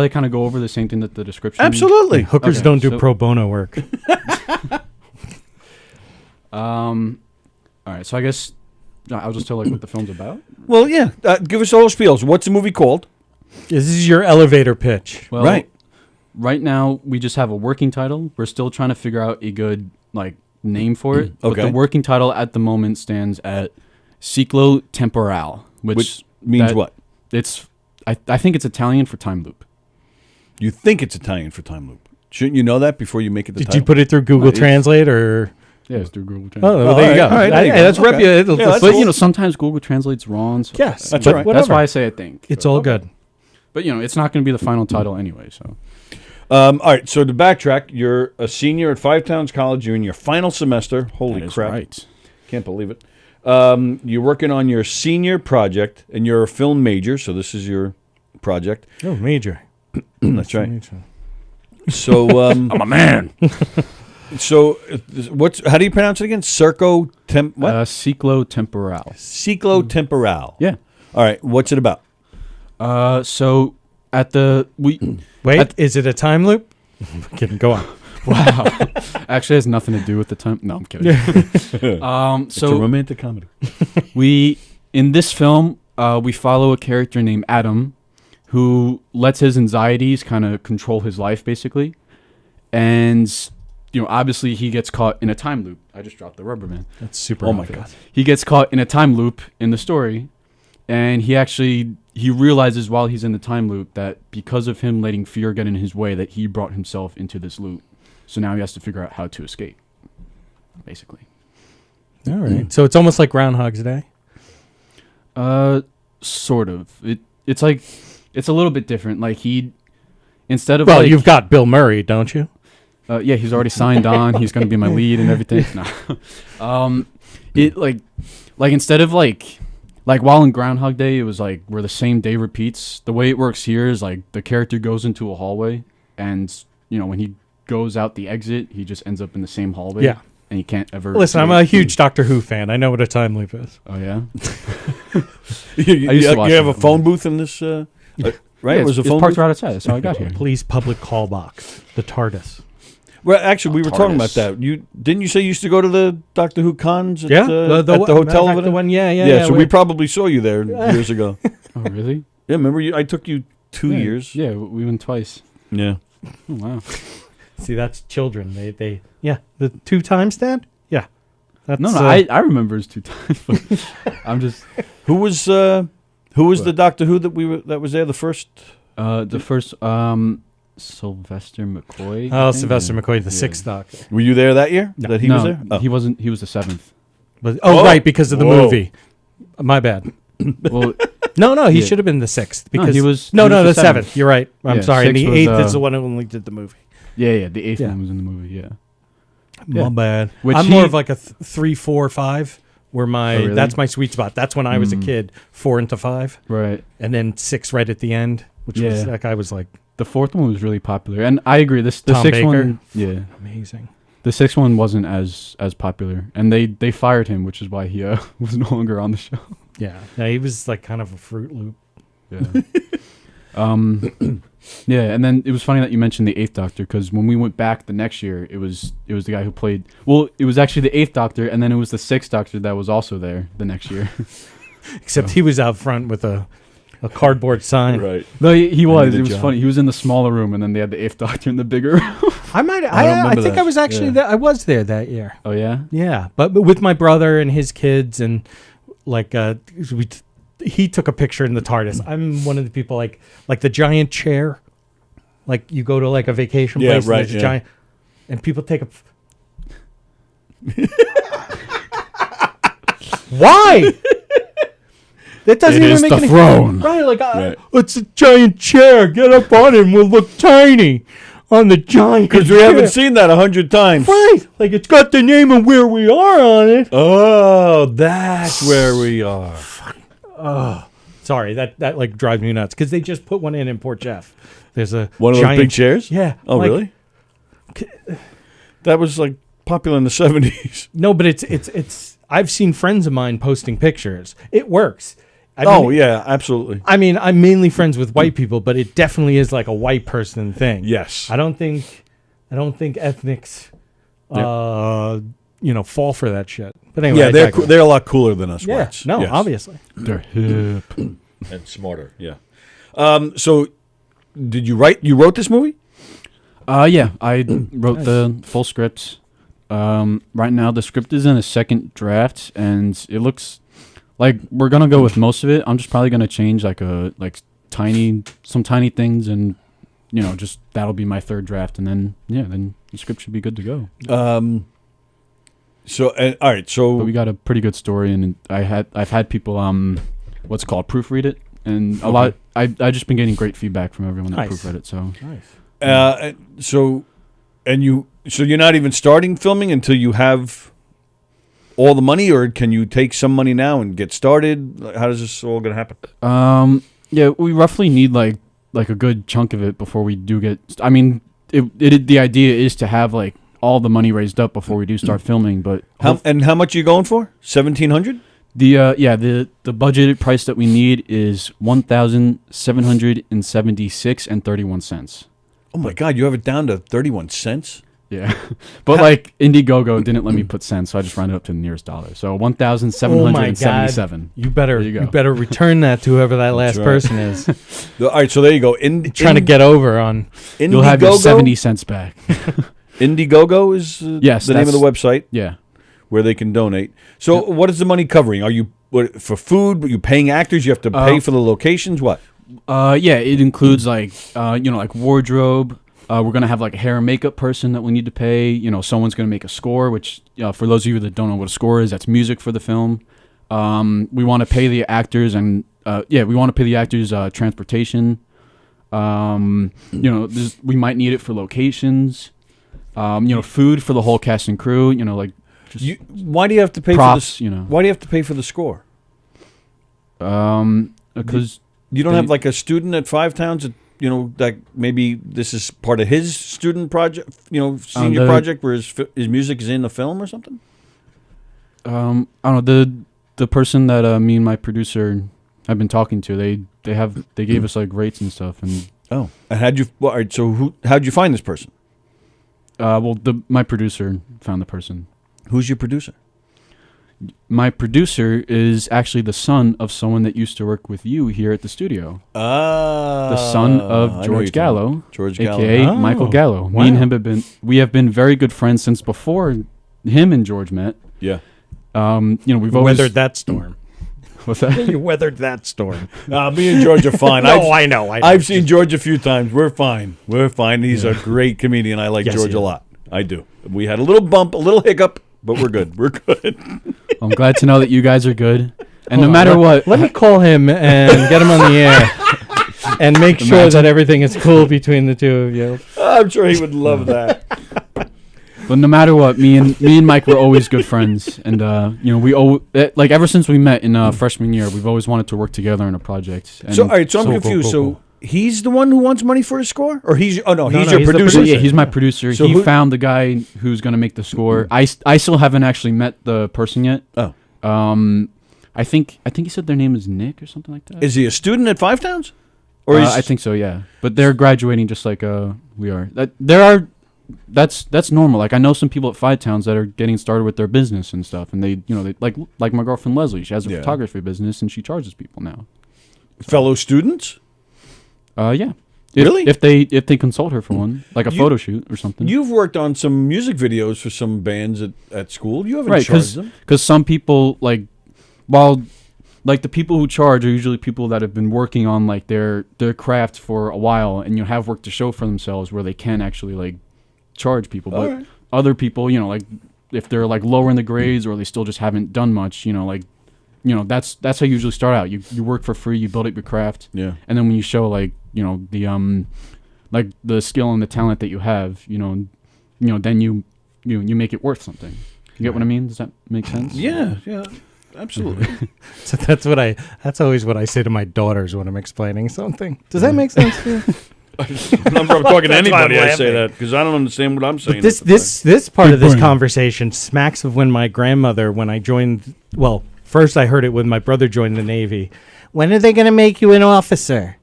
I kind of go over the same thing that the description? Absolutely. Hookers Okay, don't do so- pro bono work. All right, so I guess I'll just tell what the film's about. Well, yeah. Give us all those spiels. What's the movie called? This is your elevator pitch. Well, right now we just have a working title. We're still trying to figure out a good name for it. But Okay. the working title at the moment stands at Ciclo Temporal, Which means what? It's I think it's Italian for time loop. You think it's Italian for time loop. Shouldn't you know that before you make it the Did title? you put it through Google Translate or? Yeah, it's through Google Translate. Oh, well, there you go. all right, there you Hey, go. that's Okay. reputable. Yeah, that's But cool. sometimes Google translates wrong. So Yes, That's but all right. That's whatever. why I say I think. It's all good. But it's not going to be the final title anyway. So All right, so to backtrack, you're a senior at Five Towns College. You're in your final semester. Holy That is crap. right. Can't believe it. You're working on your senior project, and you're a film major, so this is your project. Oh, major. That's right. So, I'm a man. So, how do you pronounce it again? Ciclo Temporal. Ciclo Temporal. Yeah. All right, what's it about? So at the Wait, is it a time loop? I'm kidding. Go on. Wow. Actually has nothing to do with the time. No, I'm kidding. It's a romantic comedy. In this film, we follow a character named Adam who lets his anxieties kind of control his life, basically. And, obviously he gets caught in a time loop. I just dropped the rubber man. That's super. Oh, my obvious. God. He gets caught in a time loop in the story. And he realizes while he's in the time loop that because of him letting fear get in his way, that he brought himself into this loop. So now he has to figure out how to escape, basically. All right. So it's almost like Groundhog's Day. Sort of. It's like it's a little bit different. Like instead of well, you've got Bill Murray, don't you? Yeah, he's already signed on. He's going to be my lead and everything. No. It like instead of like while in Groundhog Day, it was like where the same day repeats. The way it works here is like the character goes into a hallway, and when he goes out the exit, he just ends up in the same hallway. Yeah. And you can't ever. Listen, I'm a huge Doctor Who fan. I know what a time loop is. Oh yeah. you have a phone booth in this, right? Yeah, it was a phone parked booth? right outside. That's how I got here. Please, public call box. The TARDIS. Well, actually, we were talking about TARDIS. that. Didn't you say you used to go to the Doctor Who cons? At, Yeah, at the hotel over there. the one. Yeah. So we probably saw you there years ago. Oh really? Yeah, remember I took you 2 years. Yeah, we went twice. Yeah. Oh, wow. See, that's children. They the 2 times, Dad. Yeah. That's, No, I remember his 2 times. But I'm just. Who was the Doctor Who that was there the first? The first Sylvester Mccoy. Oh, Sylvester McCoy, the 6th Doctor. Were you there that year? That he was there? Oh. He wasn't. He was the 7th. But, right, because of the movie. My bad. Well, no, he should have been the 6th because he was. No, the the 7th. You're right. I'm sorry. And the 6th 8th was, is the one who only did the movie. Yeah, the 8th one was in the movie. Yeah. My bad. Which I'm more of like a 3, 4, 5. Where really? That's my sweet spot. That's when I was a kid. 4 into 5. Right. And then 6 right at the end, which was that guy was like. The 4th one was really popuer, and I agree. The Tom 6th Baker. one, yeah, Amazing. The 6th one wasn't as popular, and they fired him, which is why he was no longer on the show. Yeah, he was like kind of a Fruit Loop. Yeah. Yeah, and then it was funny that you mentioned the 8th Doctor, because when we went back the next year, it was the guy who played. Well, it was actually the 8th Doctor, and then it was the 6th Doctor that was also there the next year. Except he was out front with a cardboard sign. Right. No, he was. It was funny. He was in the smaller room, and then they had the 8th Doctor in the bigger room. I think I was actually there. I was there that year. Oh yeah. Yeah, but with my brother and his kids, and like he took a picture in the TARDIS. I'm one of the people like the giant chair. Like you go to like a vacation place, right, and there's a giant, and people take a. Why? That doesn't even make any throne. Right, like it's a giant chair. Get up on it, and we'll look tiny on the giant. Because we haven't seen that 100 times. Right, like it's got the name of where we are on it. Oh, that's where we are. Oh, sorry, that like drives me nuts because they just put one in Port Jeff. There's one of those big chairs. Yeah. Oh, like, really? That was like popular in the 70s. No, but it's. I've seen friends of mine posting pictures. It works. I mean, yeah, absolutely. I mean, I'm mainly friends with white people, but it definitely is like a white person thing. Yes. I don't think ethnics, fall for that shit. But anyway, yeah, they're a lot cooler than us whites. No, yes. obviously. They're hip and smarter. Yeah. So, did you write? You wrote this movie? Yeah, I wrote the full script. Right now, the script is in a second draft, and it looks like we're gonna go with most of it. I'm just probably gonna change some tiny things, and just that'll be my third draft, and then the script should be good to go. All right. So but we got a pretty good story, and I've had people what's it called, proofread it, and a lot. I've just been getting great feedback from everyone that proofread it. So nice. So you're not even starting filming until you have all the money, or can you take some money now and get started? How does this all going to happen? Yeah, we roughly need like a good chunk of it before we do get. I mean, the idea is to have like all the money raised up before we do start filming. But how much are you going for? $1,700? The budgeted price that we need is $1,776.31. Oh my God, you have it down to 31 cents? Yeah, but like Indiegogo didn't let me put cents, so I just rounded up to the nearest dollar. So 1,777. You better return that to whoever that last person is. All right, so there you go. Trying to get over on. You'll have your 70 cents back. Indiegogo is the name of the website. Yeah, where they can donate. So what is the money covering? Are you for food? Are you paying actors? You have to pay for the locations. What? Yeah, it includes like like wardrobe. We're gonna have like a hair and makeup person that we need to pay. Someone's gonna make a score, which for those of you that don't know what a score is, that's music for the film. We want to pay the actors and we want to pay the actors transportation. We might need it for locations. Food for the whole cast and crew. Why do you have to pay props, for this? Why do you have to pay for the score? Because you don't have like a student at Five Towns that that maybe this is part of his student project, senior project where his music is in the film or something. I don't know, the person that me and my producer have been talking to. They gave us like rates and stuff and. Oh, and how'd you find this person? My producer found the person. Who's your producer? My producer is actually the son of someone that used to work with you here at the studio. The son of George Gallo, a.k.a. Michael Gallo. Wow. Me and him have been very good friends since before him and George met. Yeah. We've always weathered that storm. What's that? You weathered that storm. Me and George are fine. I know. I've seen George a few times. We're fine. He's a great comedian. I like George a lot. I do. We had a little bump, a little hiccup, but we're good. We're good. I'm glad to know that you guys are good. And no matter what, let me call him and get him on the air and make sure that everything is cool between the two of you. I'm sure he would love that. But no matter what, me and Mike were always good friends, and ever since we met in freshman year, we've always wanted to work together on a project. And so I'm confused. So he's the one who wants money for his score, or he's he's your producer. Yeah, he's my producer. So he found the guy who's going to make the score. I still haven't actually met the person yet. Oh, I think he said their name is Nick or something like that. Is he a student at Five Towns? Or I think so. Yeah, but they're graduating just like we are. That's normal. Like I know some people at Five Towns that are getting started with their business and stuff, and they like my girlfriend Leslie. She has a photography business and she charges people now. Fellow students? Yeah. Really? If they consult her for one, like a photo shoot or something. You've worked on some music videos for some bands at school. You haven't charged them, because some people the people who charge are usually people that have been working on like their craft for a while and have work to show for themselves where they can actually like charge people. But other people, if they're like lower in the grades or they still just haven't done much, that's how you usually start out. You work for free, you build up your craft, and then when you show the skill and the talent that you have, then you make it worth something. You get what I mean? Does that make sense? Yeah, absolutely. So that's always what I say to my daughters when I'm explaining something. Does that make sense to you? Whenever I'm talking to anybody, I say that because I don't understand what I'm saying. But this part of this conversation smacks of when my grandmother, when I joined. Well, first I heard it when my brother joined the Navy. When are they going to make you an officer?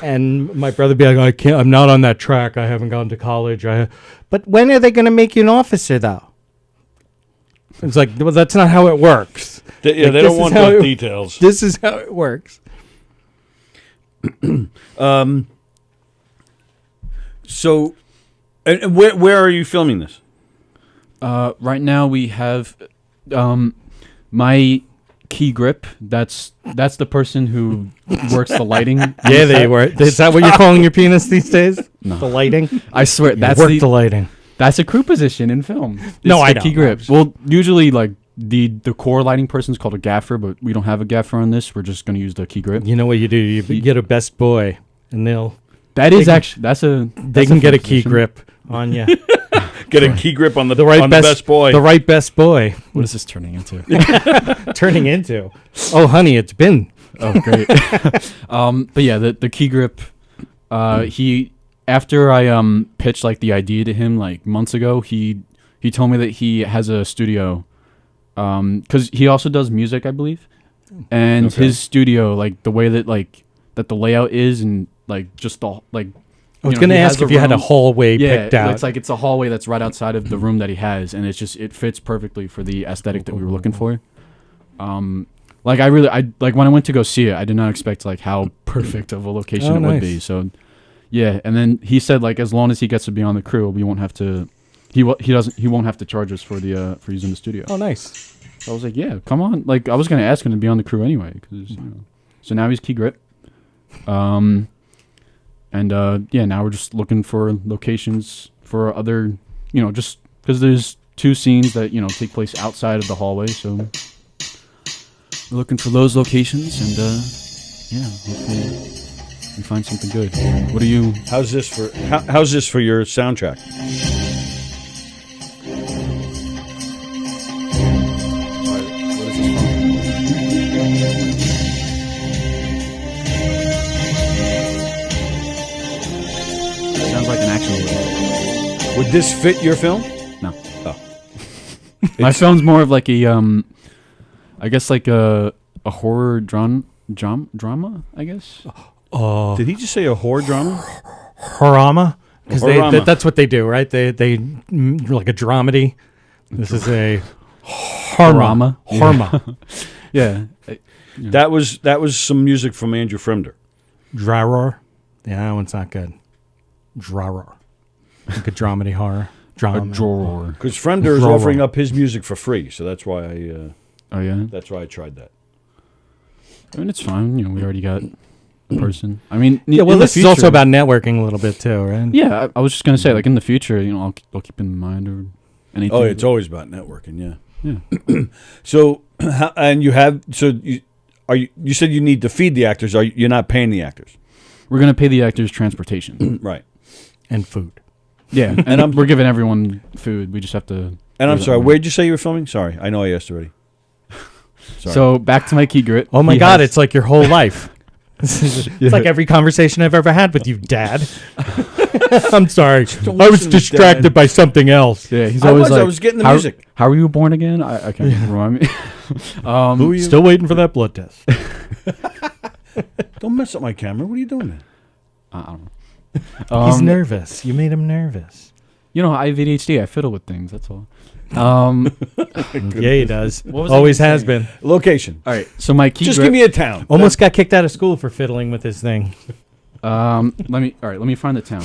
And my brother be like, I can't. I'm not on that track. I haven't gone to college. But when are they going to make you an officer, though? It's like, well, that's not how it works. They don't want those details. This is how it works. So, and where are you filming this? Right now we have my key grip. That's the person who works the lighting. Yeah, they were. Is that what you're calling your penis these days? No. The lighting? I swear, that's the lighting. That's a crew position in film. No, I know. Key grip. Well, usually like the core lighting person is called a gaffer, but we don't have a gaffer on this. We're just going to use the key grip. You know what you do? You get a best boy, and they can get a key grip on you. Get a key grip on the best boy. The right best boy. What is this turning into? Turning into? Oh, honey, it's been. Oh, great. But yeah, the key grip. After I pitched like the idea to him like months ago, he told me that he has a studio, because he also does music, I believe, and his studio, like the way that that the layout is, and like just the like. I was going to ask if you had a hallway picked out. It's a hallway that's right outside of the room that he has, and it fits perfectly for the aesthetic that we were looking for. When I went to go see it, I did not expect like how perfect of a location it would be. So, yeah, and then he said like as long as he gets to be on the crew, we won't have to. He won't have to charge us for using the studio. Oh, nice. So I was like, yeah, come on. Like I was going to ask him to be on the crew anyway, so now he's key grip. Now we're just looking for locations for other, just because there's two scenes that take place outside of the hallway. So we're looking for those locations, and yeah, hopefully we find something good. What do you? How's this for your soundtrack? Sounds like an action movie. Would this fit your film? No. Oh. My film's more of like a I guess like a horror drama, I guess. Did he just say a horror drama? Horama? Because that's what they do, right? They like a dramedy. This is a horror. Yeah. That was some music from Andrew Fremder. Draror. Yeah, that one's not good. Draror. Like a dramedy horror. Draror. Because Fremder is offering up his music for free, so that's why I. Oh yeah. That's why I tried that. I mean, it's fine. You know, we already got a person. I mean, yeah. Well, this is future, also about networking a little bit too, right? Yeah, I was just gonna say, like in the future, you know, I'll keep in mind or anything. Oh, it's always about networking. Yeah. Yeah. So, and you said you need to feed the actors. You're not paying the actors? We're gonna pay the actors transportation, right, and food. Yeah, and we're giving everyone food. We just have to. And I'm sorry, where'd you say you were filming? Sorry, I know I asked already. Sorry. So back to my key grit. Oh my God, it's like your whole life. It's like every conversation I've ever had with you, Dad. I'm sorry. I was distracted by something else. Yeah, he's always like, I was getting the music. How were you born again? I can't remind me. Who are you? Still waiting for that blood test. Don't mess up my camera. What are you doing there? I don't know. He's nervous. You made him nervous. You know, I have ADHD. I fiddle with things. That's all. Yeah, he does. Always has been. Location. All right. So my key. Just give me a town. Almost got kicked out of school for fiddling with his thing. Let me find the town.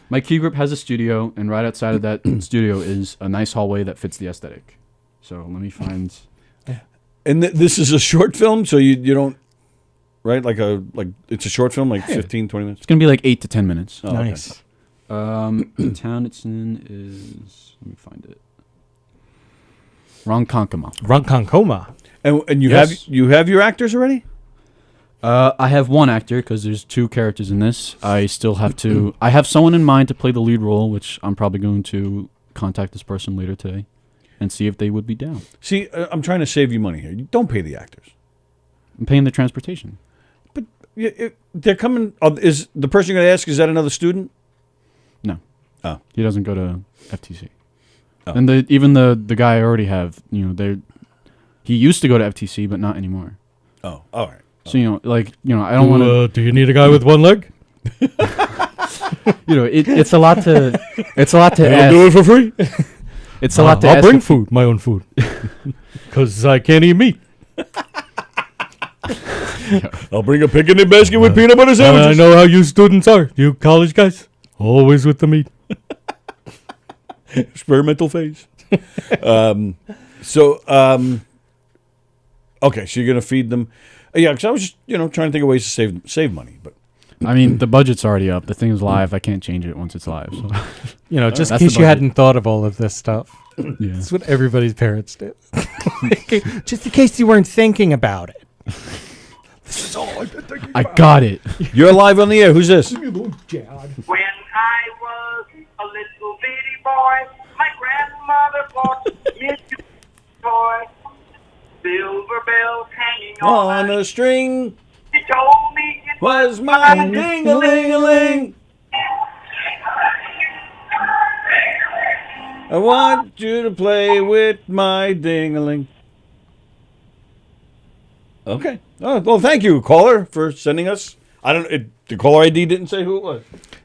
My key group has a studio, and right outside of that studio is a nice hallway that fits the aesthetic. So let me find. And this is a short film, so you don't. Right, like it's a short film, like 15, 20 minutes. It's gonna be like 8 to 10 minutes. Oh, nice. Okay. The town it's in is, let me find it. Ronkonkoma. And you have your actors already? I have one actor because there's 2 characters in this. I still have to. I have someone in mind to play the lead role, which I'm probably going to contact this person later today, and see if they would be down. See, I'm trying to save you money here. You don't pay the actors. I'm paying the transportation. But they're coming. Is the person you're going to ask? Is that another student? No. Oh, he doesn't go to FTC. Oh. And even the guy I already have, you know, he used to go to FTC, but not anymore. Oh, all right. So I don't want to. Do you need a guy with one leg? You know, it's a lot to. It's a lot to. I'll do it for free. It's a lot to. I'll bring food, my own food, because I can't eat meat. I'll bring a picnic basket with peanut butter sandwiches. I know how you students are. You college guys, always with the meat. Experimental phase. Okay, so you're gonna feed them. Yeah, because I was just trying to think of ways to save money, but I mean the budget's already up. The thing is live. I can't change it once it's live. So. Just in case you hadn't thought of all of this stuff. Yeah. That's what everybody's parents do. Just in case you weren't thinking about it. This is all I've been thinking about. I got it. You're live on the air. Who's this? When I was a little bitty boy, my grandmother bought me a toy. Silver bells hanging on a string. She told me it was my ding-a-ling-a-ling. I want you to play with my ding-a-ling. Okay. Oh, well, thank you, caller, for sending us. The caller ID didn't say who it was.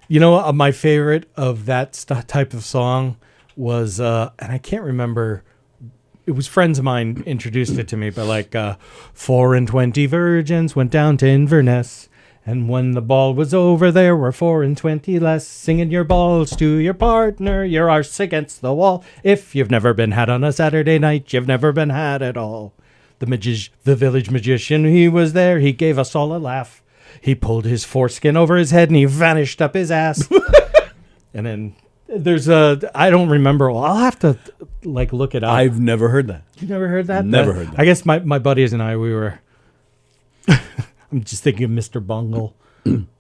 You know, my favorite of that type of song was, and I can't remember. It was friends of mine introduced it to me, but like 4 and 20 virgins went down to Inverness, and when the ball was over, there were 4 and 20 less. Singing your balls to your partner, your arse against the wall. If you've never been had on a Saturday night, you've never been had at all. The village magician, he was there. He gave us all a laugh. He pulled his foreskin over his head and he vanished up his ass. And then There's I don't remember. Well, I'll have to like look it up. I've never heard that. You never heard that? Never heard that. I guess my buddies and I, we were. I'm just thinking of Mr. Bungle,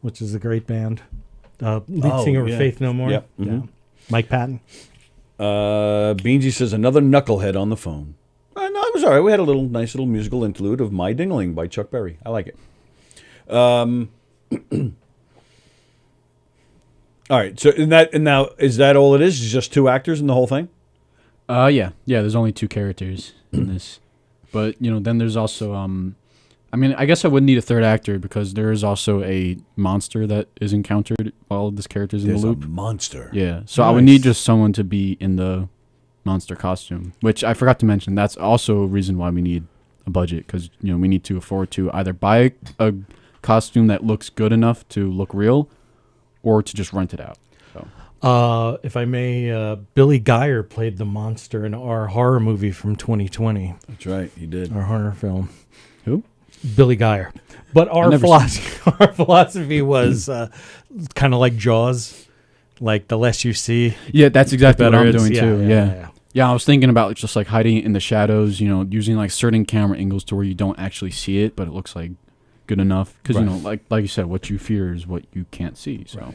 which is a great band. Lead singer of Faith No More. Yep. Yeah. Mike Patton. Beansy says another knucklehead on the phone. No, it was all right. We had a nice little musical interlude of My Dingling by Chuck Berry. I like it. All right. So now is that all it is? Is just two actors in the whole thing? Yeah. There's only two characters in this, but then there's also I mean, I guess I would need a third actor because there is also a monster that is encountered while this character's in the loop. A monster. Yeah. So I would need just someone to be in the monster costume, which I forgot to mention. That's also a reason why we need a budget because we need to afford to either buy a costume that looks good enough to look real, or to just rent it out. So. If I may, Billy Guyer played the monster in our horror movie from 2020. That's right, he did. Our horror film. Who? Billy Guyer. But our philosophy was kind of like Jaws, like the less you see. Yeah, that's exactly what I'm is. doing too. Yeah, I was thinking about just like hiding it in the shadows, using like certain camera angles to where you don't actually see it, but it looks like good enough. Because, like you said, what you fear is what you can't see. So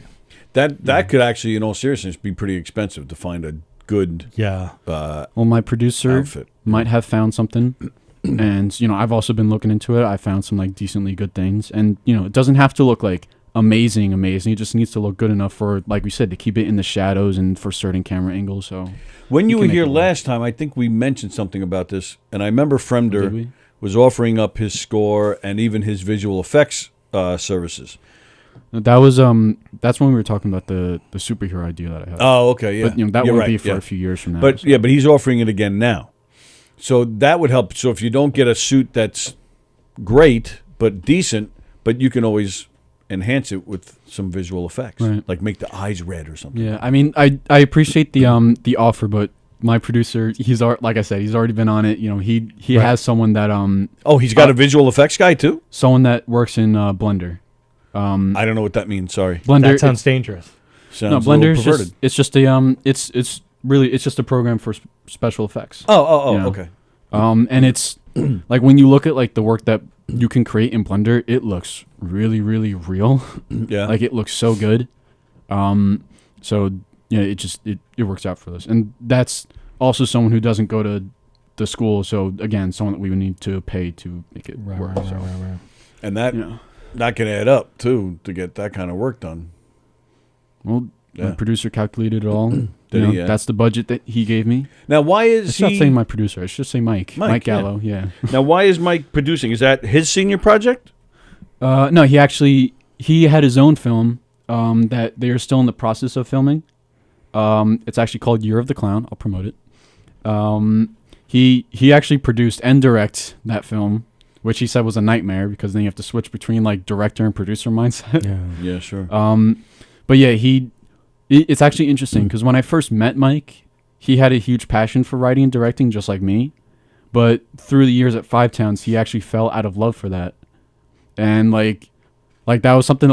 that could actually, in all seriousness, be pretty expensive to find a good well, my producer outfit. Might have found something. And, I've also been looking into it. I found some like decently good things. And, it doesn't have to look like amazing. It just needs to look good enough for, like we said, to keep it in the shadows and for certain camera angles. So when you were here last time, I think we mentioned something about this. And I remember Fremder was offering up his score and even his visual effects services. That was that's when we were talking about the superhero idea that I had. Oh, okay, yeah. But that would be for a few years from now. But but he's offering it again now. So that would help. So if you don't get a suit that's great but decent, but you can always enhance it with some visual effects, like make the eyes red or something. Yeah, I mean, I appreciate the offer, but my producer, like I said, he's already been on it. He has someone that he's got a visual effects guy too. Someone that works in Blender. I don't know what that means. Sorry. Blender. That sounds dangerous. No, Blender's just it's just a it's just a program for special effects. Okay. And it's like when you look at like the work that you can create in Blender, it looks really, really real. Yeah. Like it looks so good. So it works out for us. And that's also someone who doesn't go to the school. So again, someone that we would need to pay to make it work. Right. And that can add up too to get that kind of work done. Well, the producer calculated it all. That's the budget that he gave me. Now, why is he? Not saying my producer. I should say Mike. Mike Gallo. Yeah. Now, why is Mike producing? Is that his senior project? No, he had his own film that they are still in the process of filming. It's actually called Year of the Clown. I'll promote it. He actually produced and directed that film, which he said was a nightmare because then you have to switch between like director and producer mindset. Yeah, sure. But yeah, it's actually interesting because when I first met Mike, he had a huge passion for writing and directing just like me. But through the years at Five Towns, he actually fell out of love for that. And like that was something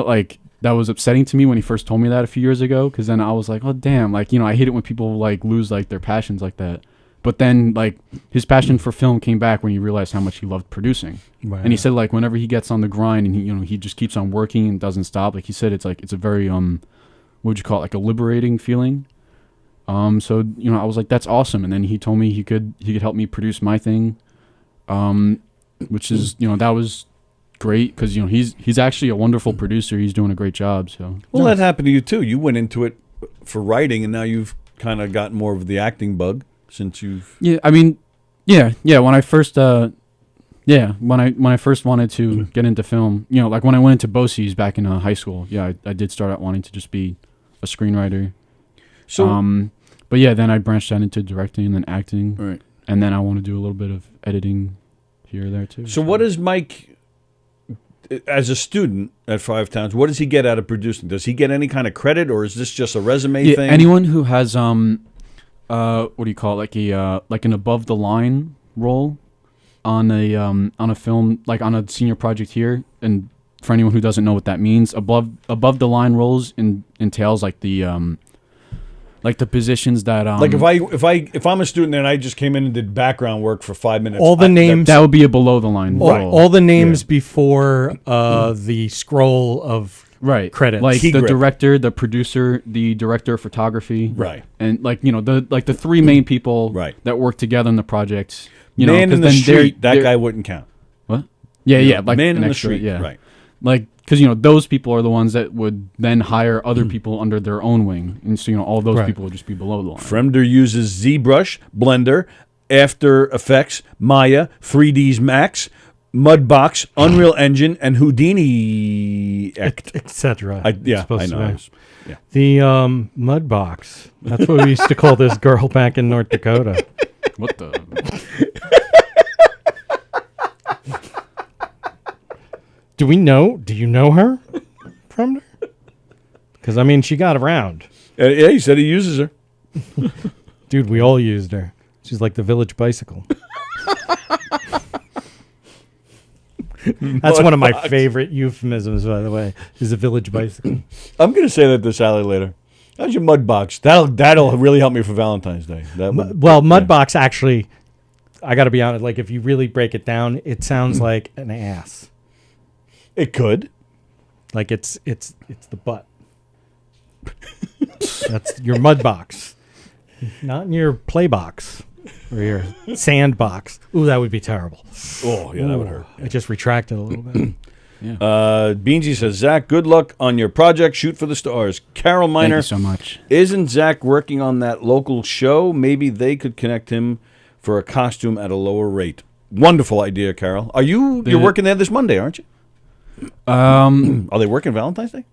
that was upsetting to me when he first told me that a few years ago. Because then I was like, oh damn, I hate it when people like lose like their passions like that. But then like his passion for film came back when he realized how much he loved producing. Right. And he said like whenever he gets on the grind and he just keeps on working and doesn't stop. Like he said, it's a very what would you call it, like a liberating feeling. So I was like, that's awesome. And then he told me he could help me produce my thing, which is that was great because he's actually a wonderful producer. He's doing a great job. So that happened to you too. You went into it for writing, and now you've kind of got more of the acting bug since you've. Yeah, I mean, yeah. When I first when I first wanted to get into film, like when I went into BOCES back in high school, I did start out wanting to just be a screenwriter. So, but yeah, then I branched out into directing and then acting, right? And then I want to do a little bit of editing here or there too. So what does Mike, as a student at Five Towns, what does he get out of producing? Does he get any kind of credit, or is this just a resume thing? Anyone who has what do you call it, like an above the line role on a film, like on a senior project here, and for anyone who doesn't know what that means, above the line roles entails like the like the positions that Like if I'm a student and I just came in and did background work for 5 minutes, all the names that would be a below the line. All the names before the scroll of credits, like the director, the producer, the director of photography, and like the three main people that work together in the project. Man in the street, that guy wouldn't count. What? Yeah, like man in the next to it, street, right? Like because those people are the ones that would then hire other people under their own wing, and so all those people would just be below the line. Fremder uses ZBrush, Blender, After Effects, Maya, 3ds Max, Mudbox, Unreal Engine, and Houdini, etc. I know. Yeah. The Mudbox. That's what we used to call this girl back in North Dakota. What the? Do you know her, Fremder? Because, I mean, she got around. Yeah, he said he uses her. Dude, we all used her. She's like the village bicycle. That's one of my favorite euphemisms, by the way, is a village bicycle. I'm going to say that to Sallie later. How's your Mudbox? That'll really help me for Valentine's Day. Mudbox actually, I got to be honest, like if you really break it down, it sounds like an ass. It could. Like it's the butt. That's your mud box. Not in your play box or your sand box. Ooh, that would be terrible. Oh, yeah, that would hurt. It just retracted a little bit. Beansy says, Zach, good luck on your project. Shoot for the stars. Carol Miner. Thank you so much. Isn't Zach working on that local show? Maybe they could connect him for a costume at a lower rate. Wonderful idea, Carol. You're working there this Monday, aren't you? Are they working Valentine's Day?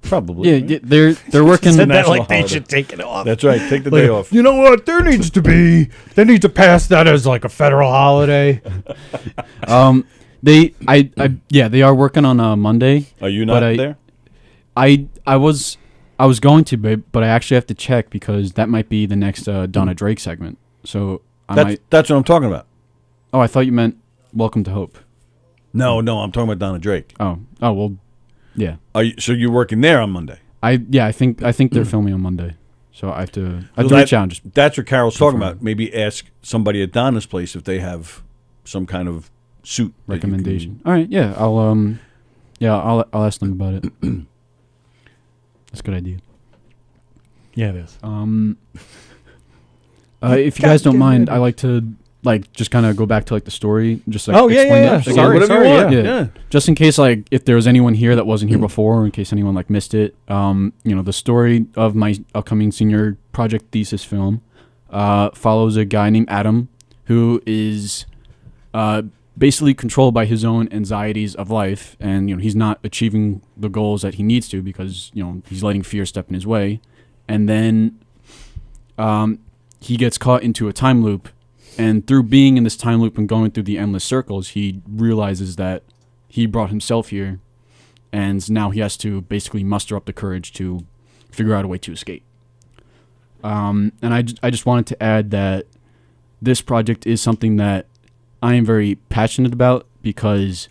Probably. Yeah, right? they're working. Said that like they should take it off. That's right. Take the day off. You know what? They need to pass that as like a federal holiday. They are working on a Monday. Are you not there? I was going to, but I actually have to check because that might be the next Donna Drake segment. So that's what I'm talking about. Oh, I thought you meant Welcome to Hope. No, I'm talking about Donna Drake. Oh well, yeah. So you're working there on Monday? I think they're filming on Monday, so I have to reach out. And just that's what Carol's talking about. Maybe ask somebody at Donna's place if they have some kind of suit recommendation. All right, yeah, I'll ask them about it. That's a good idea. Yeah, it is. If you guys don't mind, I like to just kind of go back to the story, just explain it. Sorry, whatever you want. Yeah. Just in case if there was anyone here that wasn't here before, or in case anyone missed it. The story of my upcoming senior project thesis film follows a guy named Adam who is basically controlled by his own anxieties of life, and he's not achieving the goals that he needs to because he's letting fear step in his way, and then he gets caught into a time loop. And through being in this time loop and going through the endless circles, he realizes that he brought himself here, and now he has to basically muster up the courage to figure out a way to escape. And I just wanted to add that this project is something that I am very passionate about because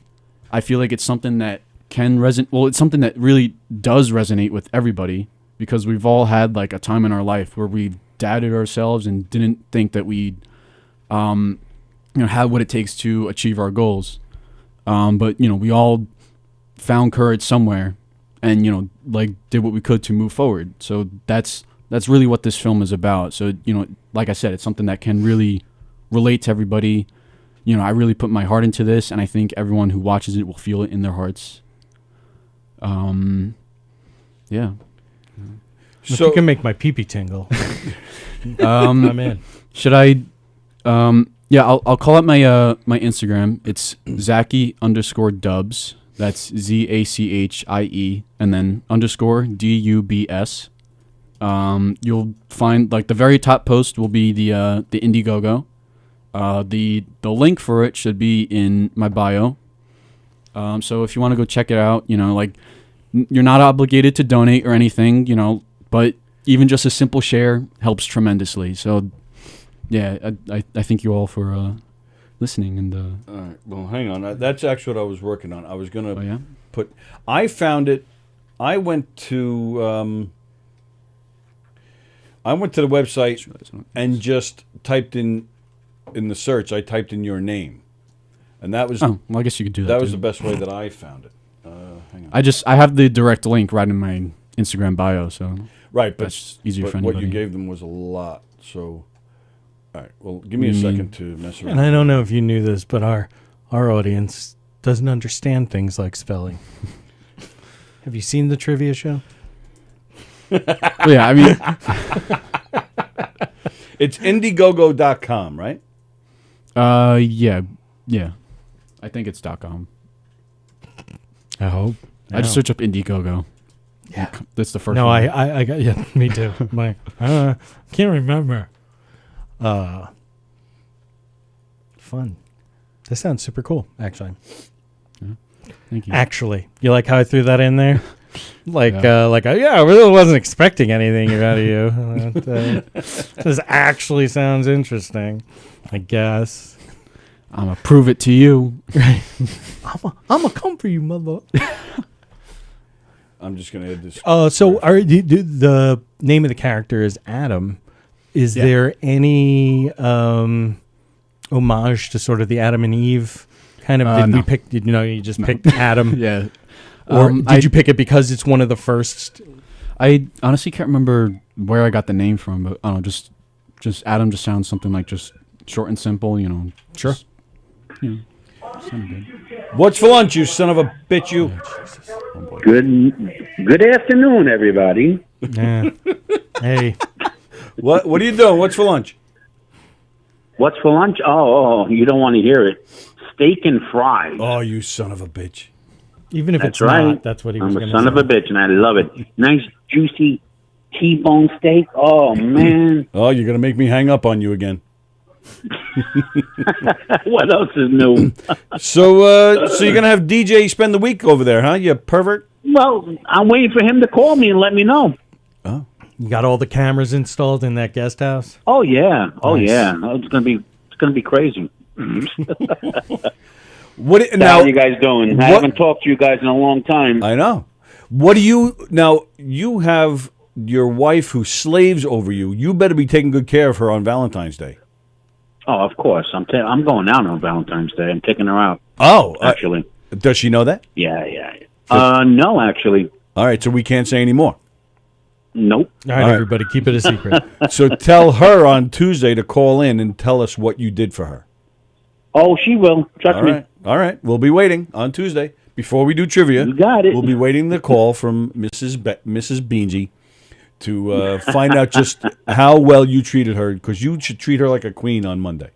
I feel like it's something that can resonate. Well, it's something that really does resonate with everybody because we've all had a time in our life where we doubted ourselves and didn't think that we'd have what it takes to achieve our goals. But we all found courage somewhere and, did what we could to move forward. So that's really what this film is about. So, like I said, it's something that can really relate to everybody. I really put my heart into this, and I think everyone who watches it will feel it in their hearts. Yeah. If you can make my pee-pee tingle. I'm in. Should I... I'll call out my Instagram. It's Zachy_Dubs. That's ZACHIE and then _DUBS. You'll find the very top post will be the Indiegogo. The link for it should be in my bio. So if you want to go check it out, you're not obligated to donate or anything, but even just a simple share helps tremendously. So. Yeah, I thank you all for listening. And all right, well, hang on. That's actually what I was working on. I was going to put... I found it... I went to... I went to the website and just typed in the search. I typed in your name, and that was. Oh, well, I guess you could do that. That was too. the best way that I found it. Hang on. I have the direct link right in my Instagram bio, so Right, but that's easier for what anybody. you gave them was a lot. So, all right. Well, give me a second to mess around. And I don't know if you knew this, but our audience doesn't understand things like spelling. Have you seen the trivia show? Yeah, I mean, it's Indiegogo.com, right? yeah. I think it's .com. I hope. I just search up Indiegogo. Yeah, that's the first. No, one. I got yeah, me too. My can't remember. Fun. This sounds super cool, actually. Thank you. Actually, you like how I threw that in there? I really wasn't expecting anything out of you. This actually sounds interesting, I guess. I'm gonna prove it to you. I'm gonna come for you, mother. I'm just gonna add this. So the name of the character is Adam. Is there any homage to sort of the Adam and Eve kind of? Did no. we pick? You just picked Adam? Yeah. Or did you pick it because it's one of the first? I honestly can't remember where I got the name from, but I don't know, just Adam just sounds something like just short and simple, you know. Sure. Just, you know, sounded good. What's for lunch, you son of a bitch, you? Good afternoon, everybody. Yeah. Hey. What are you doing? What's for lunch? What's for lunch? Oh, you don't want to hear it. Steak and fries. Oh, you son of a bitch. Even if That's it's right. not, that's what he was I'm going a to say. son of a bitch, and I love it. Nice, juicy T-bone steak. Oh, man. Oh, you're going to make me hang up on you again. What else is new? So you're going to have DJ spend the week over there, huh? You pervert? Well, I'm waiting for him to call me and let me know. Oh. You got all the cameras installed in that guest house? Oh, yeah. Oh, Nice. yeah. Oh, it's going to be crazy. How are you guys doing? I haven't talked to you guys in a long time. I know. What do you now? You have your wife who slaves over you. You better be taking good care of her on Valentine's Day. Oh, of course. I'm going out on Valentine's Day. I'm taking her out. Oh, actually. Does she know that? Yeah. No, actually. All right, so we can't say any more. Nope. All right, everybody, keep it a secret. So tell her on Tuesday to call in and tell us what you did for her. Oh, she will. Trust me. All right. We'll be waiting on Tuesday. Before we do trivia, You got it. We'll be waiting the call from Mrs. Beansy to find out just how well you treated her, because you should treat her like a queen on Monday.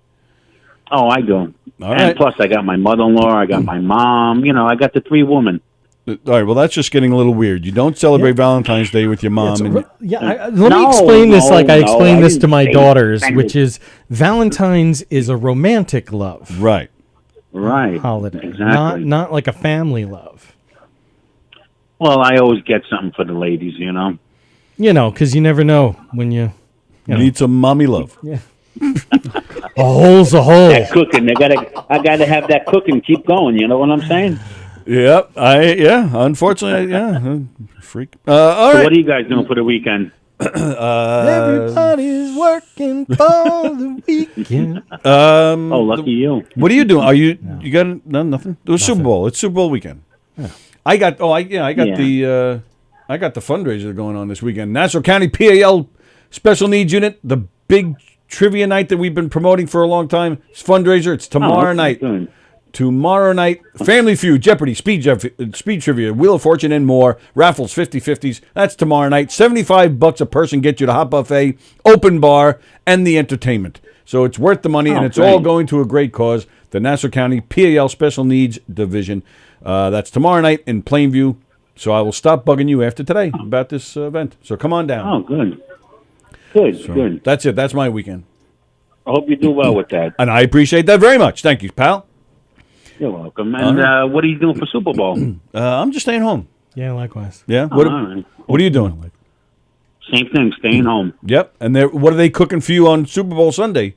Oh, I do. All and right. plus, I got my mother-in-law. I got my mom. You know, I got the three women. All right, well, that's just getting a little weird. You don't celebrate Valentine's Day with your mom. Let me explain this like I explained this to my daughters, which is Valentine's is a romantic love. Right. Right. Holiday. Exactly. Not like a family love. Well, I always get something for the ladies, you know. You know, because you never know when you know. Need some mommy love. Yeah. A hole's a hole. That cooking. I gotta have that cooking keep going, you know what I'm saying? Yep. Unfortunately, freak. All So right. what are you guys doing for the weekend? Everybody's working for the weekend. Oh, lucky you. What are you doing? Are you got nothing? It was Super Bowl. It's Super Bowl weekend. Yeah. I got the fundraiser going on this weekend. Nassau County PAL Special Needs Unit, the big trivia night that we've been promoting for a long time. It's fundraiser. It's tomorrow night. Good. Tomorrow night, Family Feud, Jeopardy, Speed Trivia, Wheel of Fortune, and more. Raffles, 50/50s. That's tomorrow night. $75 a person gets you the hot buffet, open bar, and the entertainment. So it's worth the money, and it's all going to a great cause, the Nassau County PAL Special Needs Division. That's tomorrow night in Plainview. So I will stop bugging you after today about this event. So come on down. Oh, good. Good, So good. That's it. That's my weekend. I hope you do well with that. And I appreciate that very much. Thank you, pal. You're welcome. And what are you doing for Super Bowl? I'm just staying home. Yeah, likewise. Yeah. Oh, all right. What are you doing? Same thing, staying home. Yep. And what are they cooking for you on Super Bowl Sunday?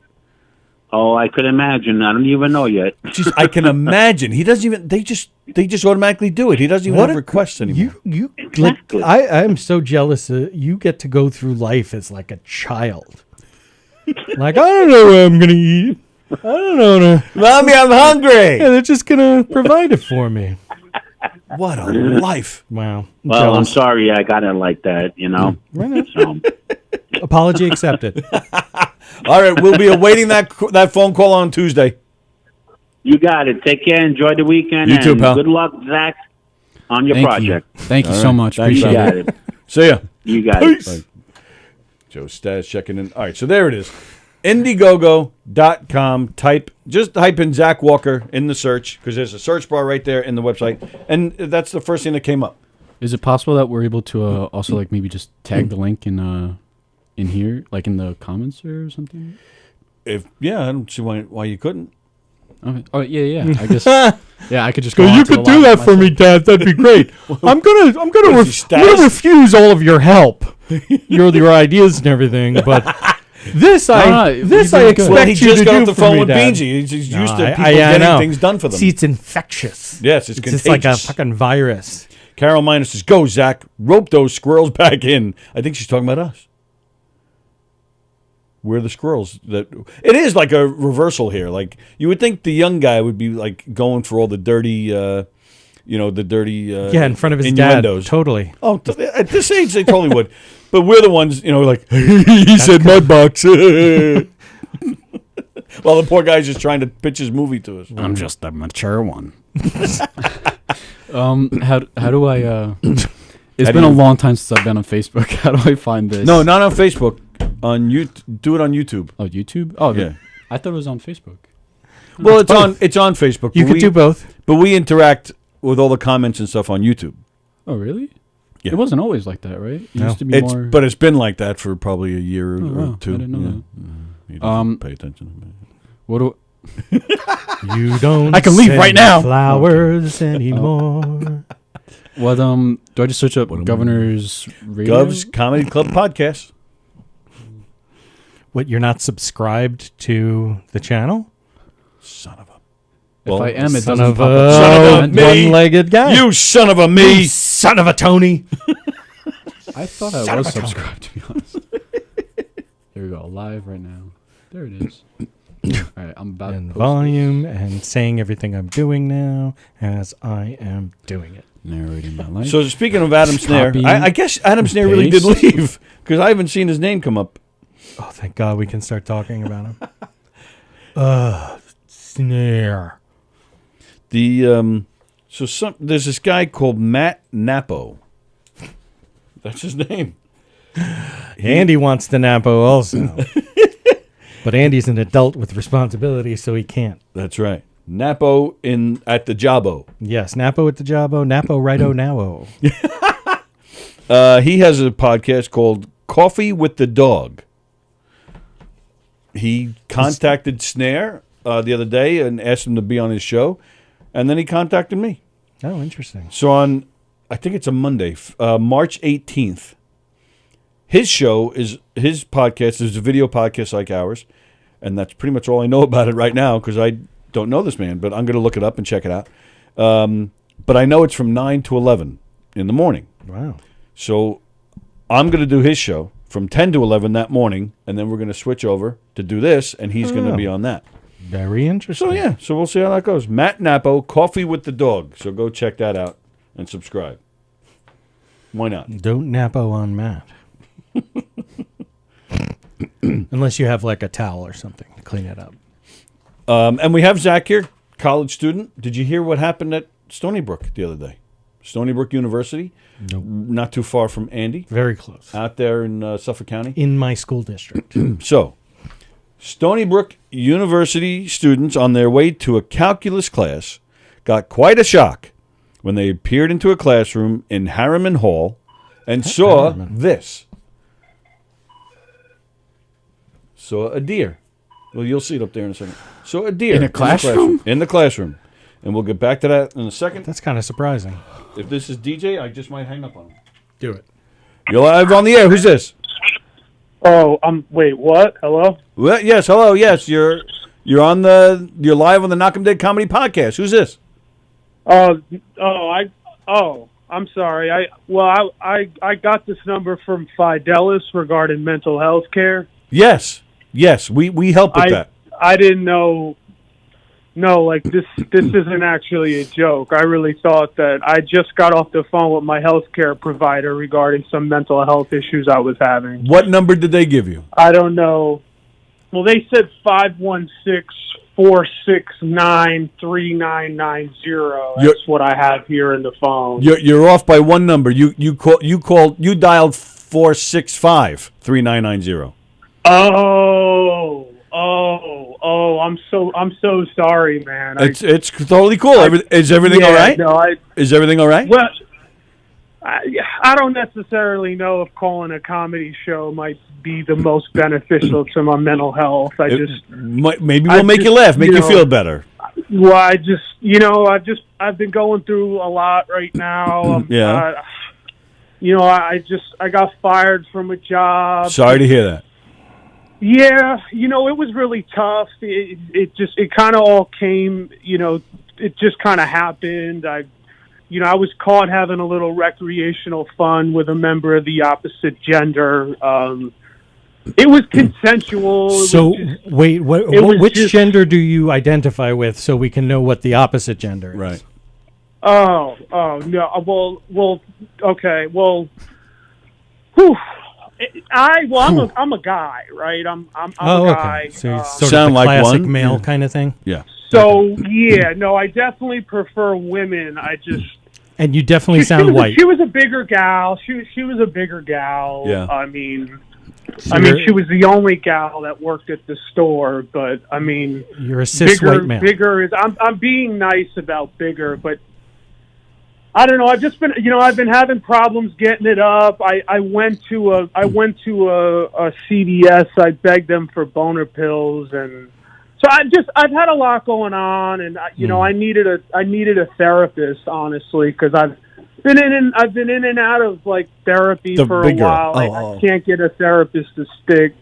Oh, I could imagine. I don't even know yet. Jeez, I can imagine. He doesn't even. They just automatically do it. He doesn't even have requests anymore. You like, I'm so jealous. You get to go through life as like a child. Like, I don't know what I'm gonna eat. I don't know. Mommy, I'm hungry. Yeah, they're just gonna provide it for me. What a life! Wow. Well, I'm sorry I got it like that. So. Apology accepted. All right, we'll be awaiting that phone call on Tuesday. You got it. Take care. Enjoy the weekend. You too, and pal. Good luck, Zach, on your project. Thank you so much. Thanks, Appreciate Zach. it. See ya. You got Peace. it. Joe Stas checking in. All right, so there it is. Indiegogo.com. Just type in Zach Walker in the search, because there's a search bar right there in the website, and that's the first thing that came up. Is it possible that we're able to also like maybe just tag the link in here, like in the comments or something? I don't see why you couldn't. Okay. Oh yeah. I guess I could just go. You could do that for me, Dad. That'd be great. I'm gonna refuse all of your help, your ideas and everything, but. I expect well, he you just to got do off the for phone me, with Dad. Beansy. He's used to people getting things done for them. See, it's infectious. Yes, it's just like a fucking virus. Carol Miner says, "Go, Zach, rope those squirrels back in." I think she's talking about us. We're the squirrels. It is like a reversal here. Like you would think the young guy would be like going for all the dirty, in front of his innuendos. dad. Totally. Oh, at this age, they totally would. But we're the ones, like, he said mud box. While the poor guy's just trying to pitch his movie to us. I'm just a mature one. How do I? It's been a long time since I've been on Facebook. How do I find this? No, not on Facebook. Do it on YouTube. Oh, YouTube. Oh, yeah. I thought it was on Facebook. Well, it's on Facebook. You could do both. But we interact with all the comments and stuff on YouTube. Oh, really? Yeah. It wasn't always like that, right? It No. used to be more. But it's been like that for probably a year or wow. two. I didn't know that. You don't pay attention. What do? You don't. I can leave send right now. Flowers anymore. What? Do I just search up Governor's Radio? Gov's Comedy Club Podcast. What? You're not subscribed to the channel? Son of a. If I am, it son doesn't of pop a up. Son of a me. one-legged guy. You son of a me. You son of a Tony. I thought I was subscribed, to be honest. Here we go, live right now. There it is. All right, I'm about And to post volume and saying everything I'm doing now as I am doing it. Narrating my life. So speaking of Adam Snare, Copy, I guess Adam Snare really did paste. leave because I haven't seen his name come up. Oh, thank God we can start talking about him. Snare. There's this guy called Matt Napo. That's his name. Andy wants the Napo also. But Andy's an adult with responsibility, so he can't. That's right. Napo at the Jabo. Yes, Napo at the Jabo, Napo righto now. He has a podcast called Coffee with the Dog. He contacted Snare the other day and asked him to be on his show, and then he contacted me. Oh, interesting. So I think it's a Monday, March 18th. His podcast is a video podcast like ours, and that's pretty much all I know about it right now because I don't know this man, but I'm going to look it up and check it out. But I know it's from 9 to 11 in the morning. Wow. So I'm going to do his show from 10 to 11 that morning, and then we're going to switch over to do this, and he's going to be on that. Very interesting. So we'll see how that goes. Matt Napo, Coffee with the Dog. So go check that out and subscribe. Why not? Don't Napo on Matt. Unless you have like a towel or something to clean it up. And we have Zach here, college student. Did you hear what happened at Stony Brook the other day? Stony Brook University? Nope. Not too far from Andy. Very close. Out there in Suffolk County. In my school district. So, Stony Brook University students on their way to a calculus class got quite a shock when they peered into a classroom in Harriman Hall and saw this. Saw a deer. Well, you'll see it up there in a second. Saw a deer In a classroom? In the classroom. And we'll get back to that in a second. That's kind of surprising. If this is DJ, I just might hang up on him. Do it. You're live on the air. Who's this? Oh, wait, what? Hello? Well, yes, hello, yes. You're You're live on the Knockem Dead Comedy Podcast. Who's this? I'm sorry. I got this number from Fidelis regarding mental health care. Yes, we help with that. I didn't know. No, like this isn't actually a joke. I really thought that I just got off the phone with my healthcare provider regarding some mental health issues I was having. What number did they give you? I don't know. Well, they said 516-469-3990. That's what I have here in the phone. You're off by one number. You dialed 465-3990. I'm so sorry, man. It's totally cool. Is everything all right? Is everything all right? Well, I don't necessarily know if calling a comedy show might be the most beneficial to my mental health. Maybe we'll make you laugh, make you feel better. Well, I've been going through a lot right now. Yeah. I got fired from a job. Sorry to hear that. Yeah, it was really tough. It kind of all came, it just kind of happened. I was caught having a little recreational fun with a member of the opposite gender. It was consensual. Which gender do you identify with so we can know what the opposite gender is? Right. Oh, no. Well, okay. Well, whew. I'm a guy, right? I'm a guy. Okay. So you're sort of the classic male kind of thing? Yeah. So, I definitely prefer women. And you definitely sound white. She was a bigger gal. She was a bigger gal. Yeah. I mean, she was the only gal that worked at the store, but I mean, you're a cis white man. Bigger is. I'm being nice about bigger, but I don't know. I've been having problems getting it up. I went to a CVS. I begged them for boner pills, and so I've had a lot going on, and I needed a therapist, honestly, because I've been in and out of like therapy for a while. I can't get a therapist to stick.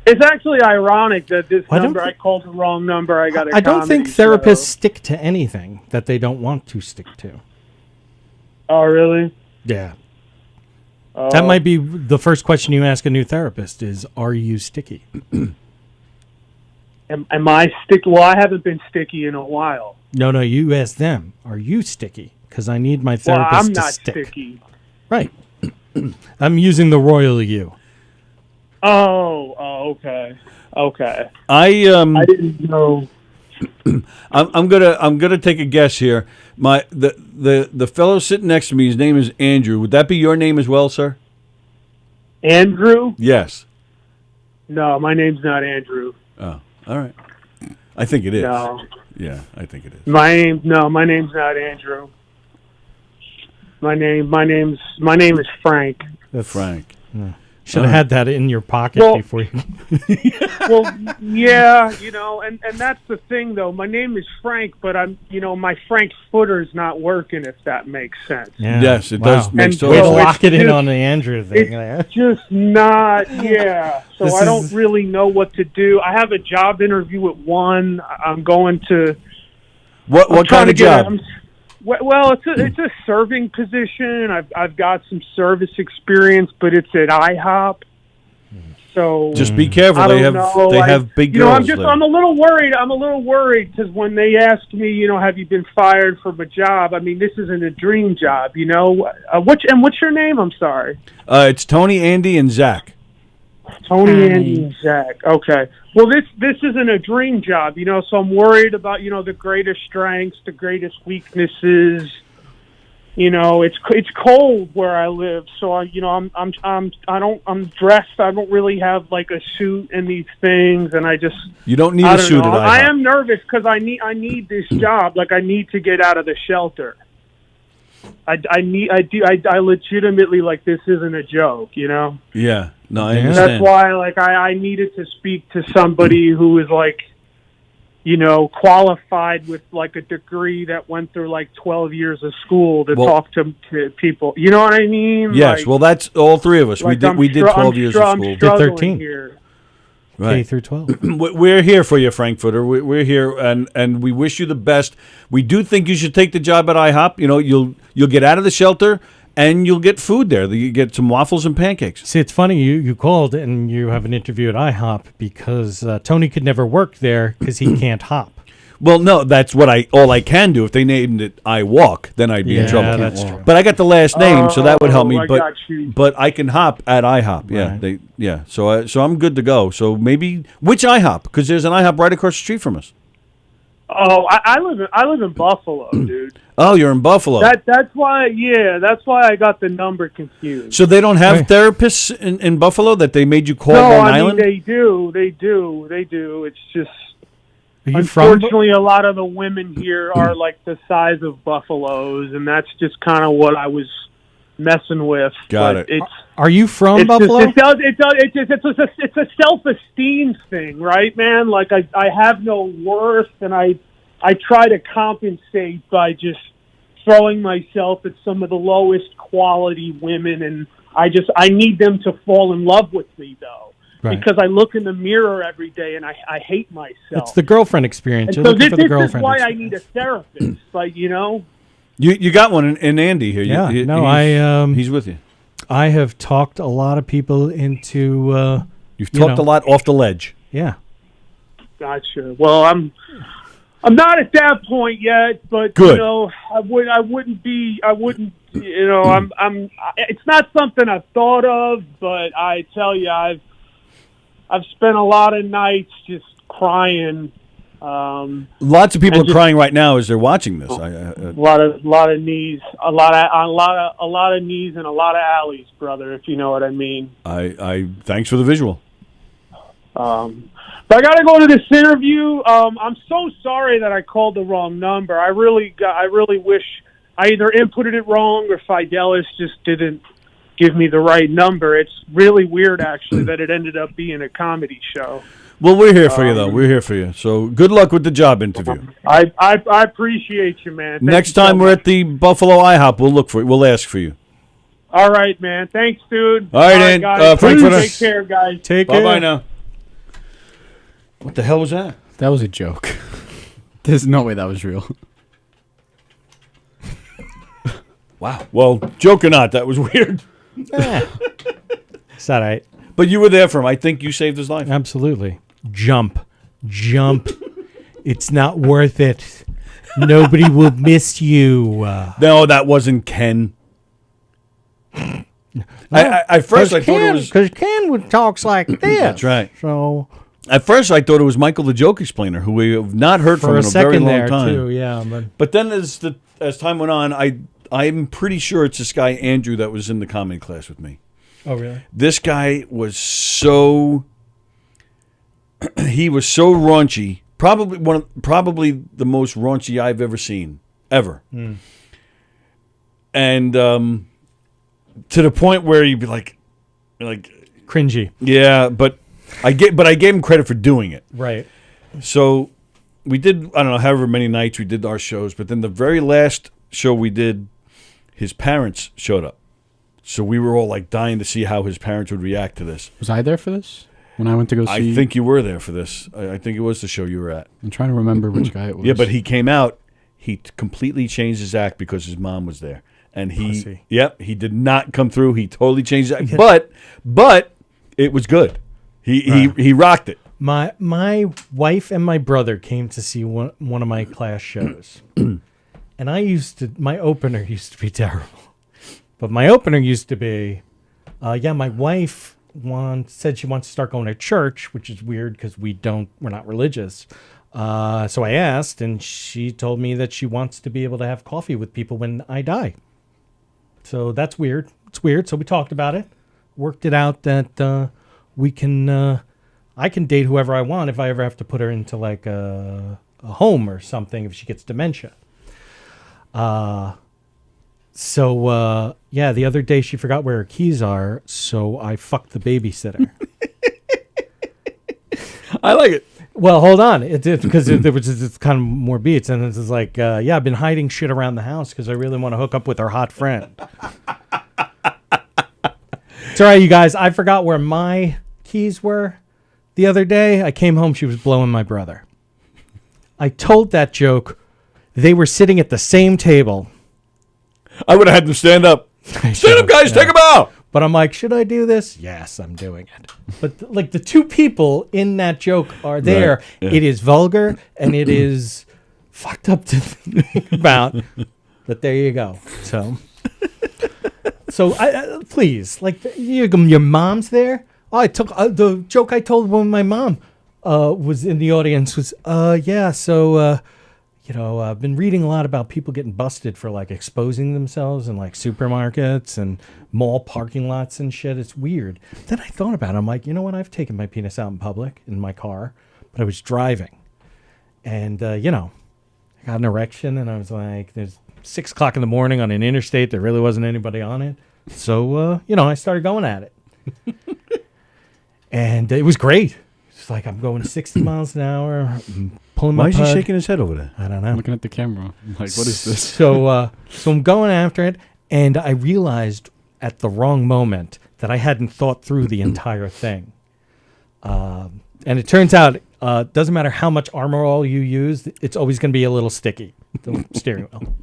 It's actually ironic that this number I called the wrong number. I don't think therapists stick to anything that they don't want to stick to. Oh, really? Yeah. That might be the first question you ask a new therapist is, are you sticky? Am I sticky? Well, I haven't been sticky in a while. No, you ask them, are you sticky? Because I need my therapist to stick. I'm not sticky. Right. I'm using the royal you. Oh, okay. I didn't know. I'm gonna take a guess here. The fellow sitting next to me, his name is Andrew. Would that be your name as well, sir? Andrew? Yes. No, my name's not Andrew. Oh, all right. I think it is. No. Yeah, I think it is. My name's not Andrew. My name is Frank. Frank. Yeah. Should have had that in your pocket before you. Well, yeah, and that's the thing, though. My name is Frank, but my Frank footer's not working, if that makes sense. Yeah. Yes, it does. Make Way to lock it in on the Andrew thing. It's just not, So I don't really know what to do. I have a job interview at 1. I'm going to. What kind of job? Well, it's a serving position. I've got some service experience, but it's at IHOP. So just be careful. They have big girls there. I'm a little worried. Because when they ask me, have you been fired from a job? I mean, this isn't a dream job, What's your name? I'm sorry. It's Tony, Andy, and Zach. Tony, Andy, and Zach. Okay. Well, this isn't a dream job, So I'm worried about the greatest strengths, the greatest weaknesses. It's cold where I live, so I'm dressed. I don't really have like a suit and these things, and you don't need a suit. I am nervous because I need this job. Like I need to get out of the shelter. I legitimately this isn't a joke, Yeah, no, I understand. That's why I needed to speak to somebody who is qualified with a degree that went through 12 years of school to talk to people. You know what I mean? Yes. Well, that's all three of us. We did 12 years of school. Did 13. Here. Right. K through 12. We're here for you, Frankfurter. We're here, and we wish you the best. We do think you should take the job at IHOP. You know, you'll get out of the shelter, and you'll get food there. You get some waffles and pancakes. See, it's funny you called and you have an interview at IHOP because Tony could never work there because he can't hop. Well, no, that's all I can do. If they named it I Walk, then I'd be in trouble. Yeah, that's true. But I got the last name, so that would help me. I got you. But I can hop at IHOP. Yeah, Right. So I'm good to go. So maybe which IHOP? Because there's an IHOP right across the street from us. Oh, I live in Buffalo, dude. Oh, you're in Buffalo. That's why I got the number confused. So they don't have therapists in Buffalo that they made you call No, Long I Island? mean they do. It's just Are you from unfortunately a lot of the women here are like the size of buffaloes, and that's just kind of what I was messing with. Got But it. Are you from it's Buffalo? it's a self-esteem thing, right, man? Like I have no worth, and I try to compensate by just throwing myself at some of the lowest quality women, and I need them to fall in love with me though. Right. Because I look in the mirror every day and I hate myself. It's the girlfriend experience. And You're so looking for the this is girlfriend why experience. I need a therapist. Like, you know. You got one in Andy here. Yeah, he's with you. I have talked a lot of people into. You've talked a lot off the ledge. Yeah. Gotcha. Well, I'm not at that point yet, but Good. you know, I wouldn't. You know, I'm. It's not something I've thought of, but I tell you, I've spent a lot of nights just crying. Lots of people are crying right now as they're watching this. A lot of knees, a lot of knees, and a lot of alleys, brother. If you know what I mean. I thanks for the visual. But I got to go to this interview. I'm so sorry that I called the wrong number. I really wish I either inputted it wrong or Fidelis just didn't give me the right number. It's really weird, actually, that it ended up being a comedy show. Well, we're here for you, though. We're here for you. So good luck with the job interview. I appreciate you, man. Thank Next you so time we're much. at the Buffalo IHOP, we'll look for you. We'll ask for you. All right, man. Thanks, dude. All right, Dan. guys. Frankfurter. Take care, guys. Bye-bye now. What the hell was that? That was a joke. There's no way that was real. Wow. Well, joke or not, that was weird. It's all right. But you were there for him. I think you saved his life. Absolutely. Jump. It's not worth it. Nobody will miss you. No, that wasn't Ken. At first I thought it was... Because Ken talks like this. That's right. So at first I thought it was Michael the Joke Explainer, who we have not heard for from a in a second very long there time. too, yeah. But then as time went on, I'm pretty sure it's this guy Andrew that was in the comedy class with me. Oh, really? This guy was so raunchy. Probably the most raunchy I've ever seen, ever. Mm. And to the point where you'd be like cringy. Yeah, but I gave him credit for doing it. Right. So we did, I don't know, however many nights we did our shows, but then the very last show we did, his parents showed up. So we were all like dying to see how his parents would react to this. Was I there for this? When I went to go see... I think you were there for this. I think it was the show you were at. I'm trying to remember which guy it was. Yeah, but he came out, he completely changed his act because his mom was there. And he did not come through. He totally changed his act. But it was good. He rocked it. My wife and my brother came to see one of my class shows. And my opener used to be terrible. But my opener used to be, my wife said she wants to start going to church, which is weird because we're not religious. So I asked, and she told me that she wants to be able to have coffee with people when I die. So that's weird. It's weird. So we talked about it, worked it out that I can date whoever I want if I ever have to put her into like a home or something if she gets dementia. So the other day she forgot where her keys are, so I fucked the babysitter. I like it. Well, hold on. Because there was just kind of more beats, and it's like, I've been hiding shit around the house because I really want to hook up with her hot friend. It's all right, you guys. I forgot where my keys were, the other day, I came home, she was blowing my brother. I told that joke. They were sitting at the same table. I would have had them stand up. Stand up, guys, take them out. But I'm like, should I do this? Yes, I'm doing it. But like the two people in that joke are there. Right, yeah. It is vulgar and it is fucked up to think about. But there you go. So I please, like your mom's there. Oh, I took the joke I told when my mom was in the audience was yeah. So I've been reading a lot about people getting busted for like exposing themselves in like supermarkets and mall parking lots and shit. It's weird. Then I thought about it. I'm like, you know what? I've taken my penis out in public in my car, but I was driving, and I got an erection, and I was like, there's 6 o'clock in the morning on an interstate. There really wasn't anybody on it, so I started going at it, and it was great. It's like I'm going 60 miles an hour. I'm pulling my Why is he pud. shaking his head over there? I don't know. I'm looking at the camera. I'm like, what is this? So I'm going after it, and I realized at the wrong moment that I hadn't thought through the entire thing. And it turns out, doesn't matter how much Armor All you use, it's always going to be a little sticky, the steering wheel.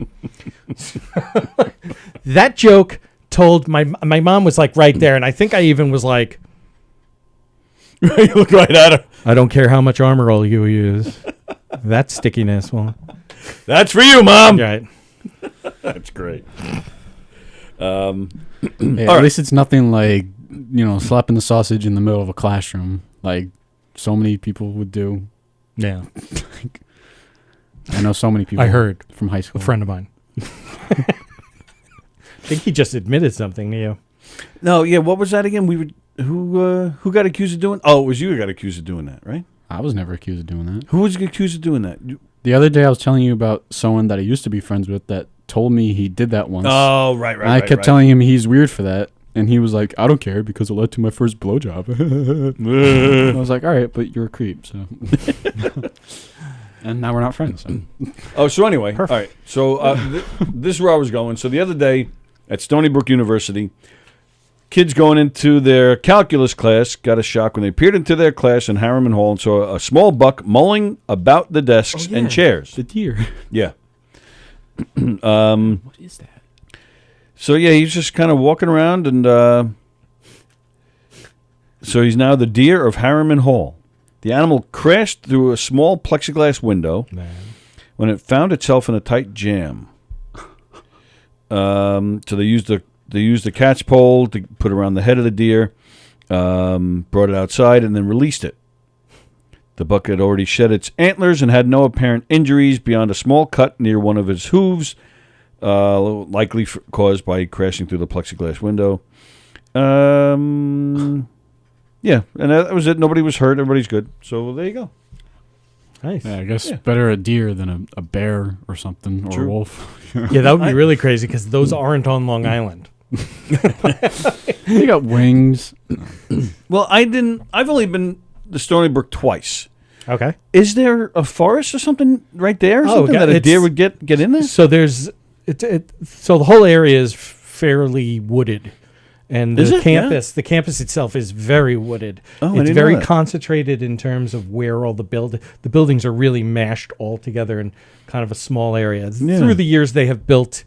That joke told my mom was like right there, and I think I even was like, you look right at her. I don't care how much Armor All you use. That stickiness, well, that's for you, Mom. Right. That's great. Hey, at least it's nothing like slapping the sausage in the middle of a classroom, like so many people would do. Yeah. I know so many people. I heard from high school. A friend of mine. I think he just admitted something to you. No, yeah. What was that again? Who got accused of doing? Oh, it was you who got accused of doing that, right? I was never accused of doing that. Who was accused of doing that? The other day I was telling you about someone that I used to be friends with that told me he did that once. Oh, right. And I kept telling him he's weird for that. And he was like, I don't care because it led to my first blowjob. I was like, all right, but you're a creep, so. And now we're not friends. So. So anyway, perfect. All right. So this is where I was going. So the other day at Stony Brook University, kids going into their calculus class got a shock when they peered into their class in Harriman Hall and saw a small buck mulling about the desks and chairs. The deer. Yeah. What is that? So yeah, he's just kind of walking around, and so he's now the deer of Harriman Hall. The animal crashed through a small plexiglass window when it found itself in a tight jam. So they used the catch pole to put around the head of the deer, brought it outside, and then released it. The buck had already shed its antlers and had no apparent injuries beyond a small cut near one of his hooves, likely caused by crashing through the plexiglass window. Yeah, and that was it. Nobody was hurt. Everybody's good. So there you go. Nice. Yeah, I guess better a deer than a bear or something, or a wolf. Yeah, that would be really crazy because those aren't on Long Island. They got wings. Well, I've only been to Stony Brook twice. Okay. Is there a forest or something right there? Or something that a deer would get in there? So so the whole area is fairly wooded. And Is the it? campus, the campus itself is very wooded. Oh, I it's didn't know very that. concentrated in terms of where all the buildings are really mashed all together in kind of a small area. Yeah. Through the years, they have built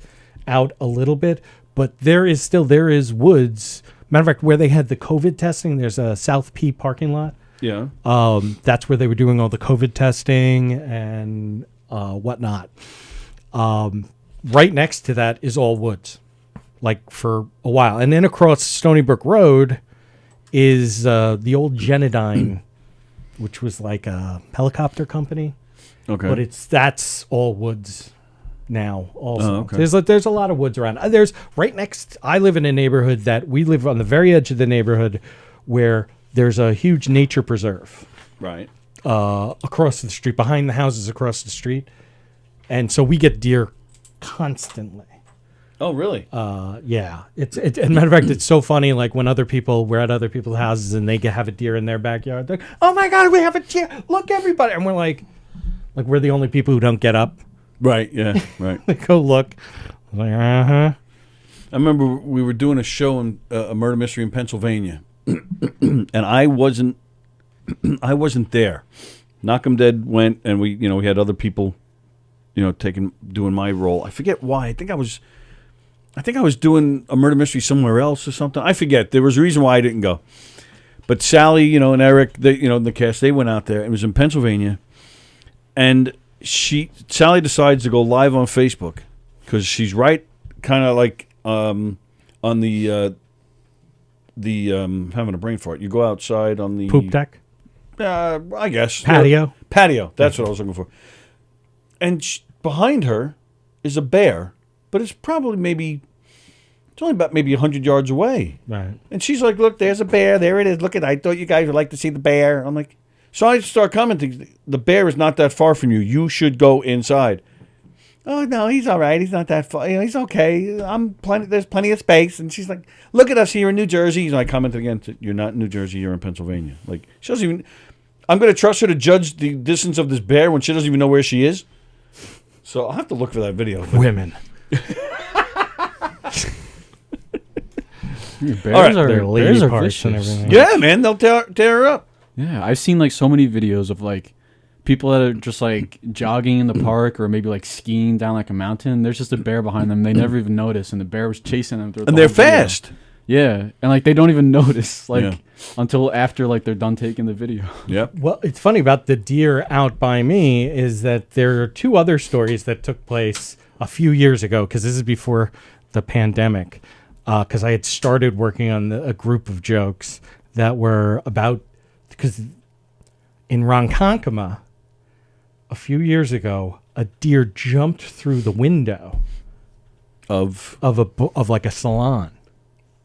out a little bit, but there is woods. Matter of fact, where they had the COVID testing, there's a South P parking lot. Yeah. That's where they were doing all the COVID testing and whatnot. Right next to that is all woods. Like for a while. And then across Stony Brook Road is the old Genodyne, which was like a helicopter company. Okay. But that's all woods now also. Oh, okay. There's a lot of woods around. There's right next, I live in a neighborhood that we live on the very edge of the neighborhood where there's a huge nature preserve. Right. Across the street, behind the houses across the street. And so we get deer constantly. Oh, really? Yeah. As a matter of fact, it's so funny. Like when we're at other people's houses and they have a deer in their backyard. They're like, oh my God, we have a deer! Look, everybody! And we're like we're the only people who don't get up. Right. Yeah. Right. They go look. I'm like, I remember we were doing a show in a murder mystery in Pennsylvania, and I wasn't I wasn't there. Knockem Dead went, and we had other people, doing my role. I forget why. I think I was doing a murder mystery somewhere else or something. I forget. There was a reason why I didn't go. But Sallie, and Eric, the cast, they went out there. It was in Pennsylvania, and Sallie decides to go live on Facebook because she's right, kind of like on the having a brain fart. You go outside on the Poop deck? I guess. Patio? Patio. That's what I was looking for. And behind her is a bear, but it's probably it's only about maybe 100 yards away. Right. And she's like, look, there's a bear. There it is. Look I thought you guys would like to see the bear. I'm like, so I start commenting, the bear is not that far from you. You should go inside. Oh, no, he's all right. He's not that far. He's okay. There's plenty of space. And she's like, look at us here in New Jersey. And I commented again, you're not in New Jersey. You're in Pennsylvania. Like, she doesn't even, I'm going to trust her to judge the distance of this bear when she doesn't even know where she is. So I'll have to look for that video. Women. Bears are Their lady bears are parts and vicious. everything. Yeah, man. They'll tear her up. Yeah, I've seen like so many videos of like people that are just like jogging in the park or maybe like skiing down like a mountain. There's just a bear behind them. They never even notice, and the bear was chasing them through. And they're fast. Yeah, and like they don't even notice until after like they're done taking the video. Yep. Well, it's funny about the deer out by me is that there are two other stories that took place a few years ago, because this is before the pandemic, because I had started working on a group of jokes that were about, because in Ronkonkoma a few years ago, a deer jumped through the window of like a salon.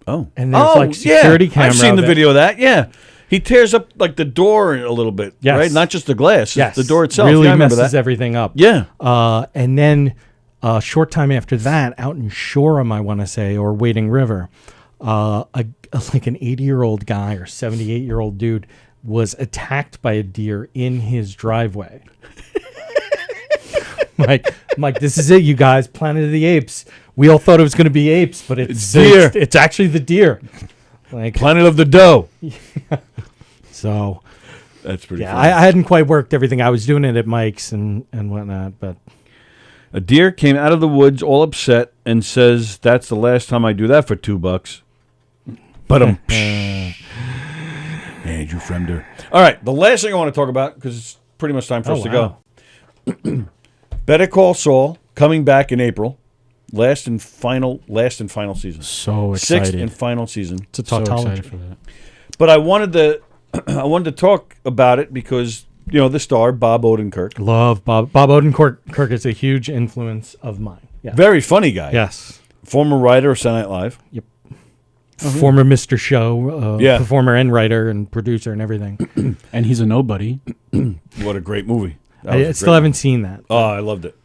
Oh, and there's like security camera. I've seen the of it. video of that. Yeah, he tears up like the door a little bit. Yes. Right, not just the glass. Yes, the door itself. really Yeah, I remember messes that. everything up. Yeah. And then a short time after that, out in Shoreham, I want to say, or Wading River, like an 80-year-old guy or 78-year-old dude was attacked by a deer in his driveway. Mike, this is it, you guys. Planet of the Apes. We all thought it was going to be apes, but it's deer. It's actually the deer. Like Planet of the Doe. So that's pretty. Yeah, funny. I hadn't quite worked everything. I was doing it at Mike's and whatnot, but a deer came out of the woods all upset and says, "That's the last time I do that for $2." But and you friend her. All right, the last thing I want to talk about, because it's pretty much time for us to go. Better Call Saul coming back in April. Last and final season. So excited. 6th and final season. It's a tautology. So excited for that. But I wanted to talk about it because the star Bob Odenkirk. Love Bob. Bob Odenkirk is a huge influence of mine. Yeah. Very funny guy. Yes. Former writer of Saturday Night Live. Yep. Former Mr. Show, performer and writer and producer and everything. And he's a nobody. What a great movie. I still haven't seen that. Oh, I loved it.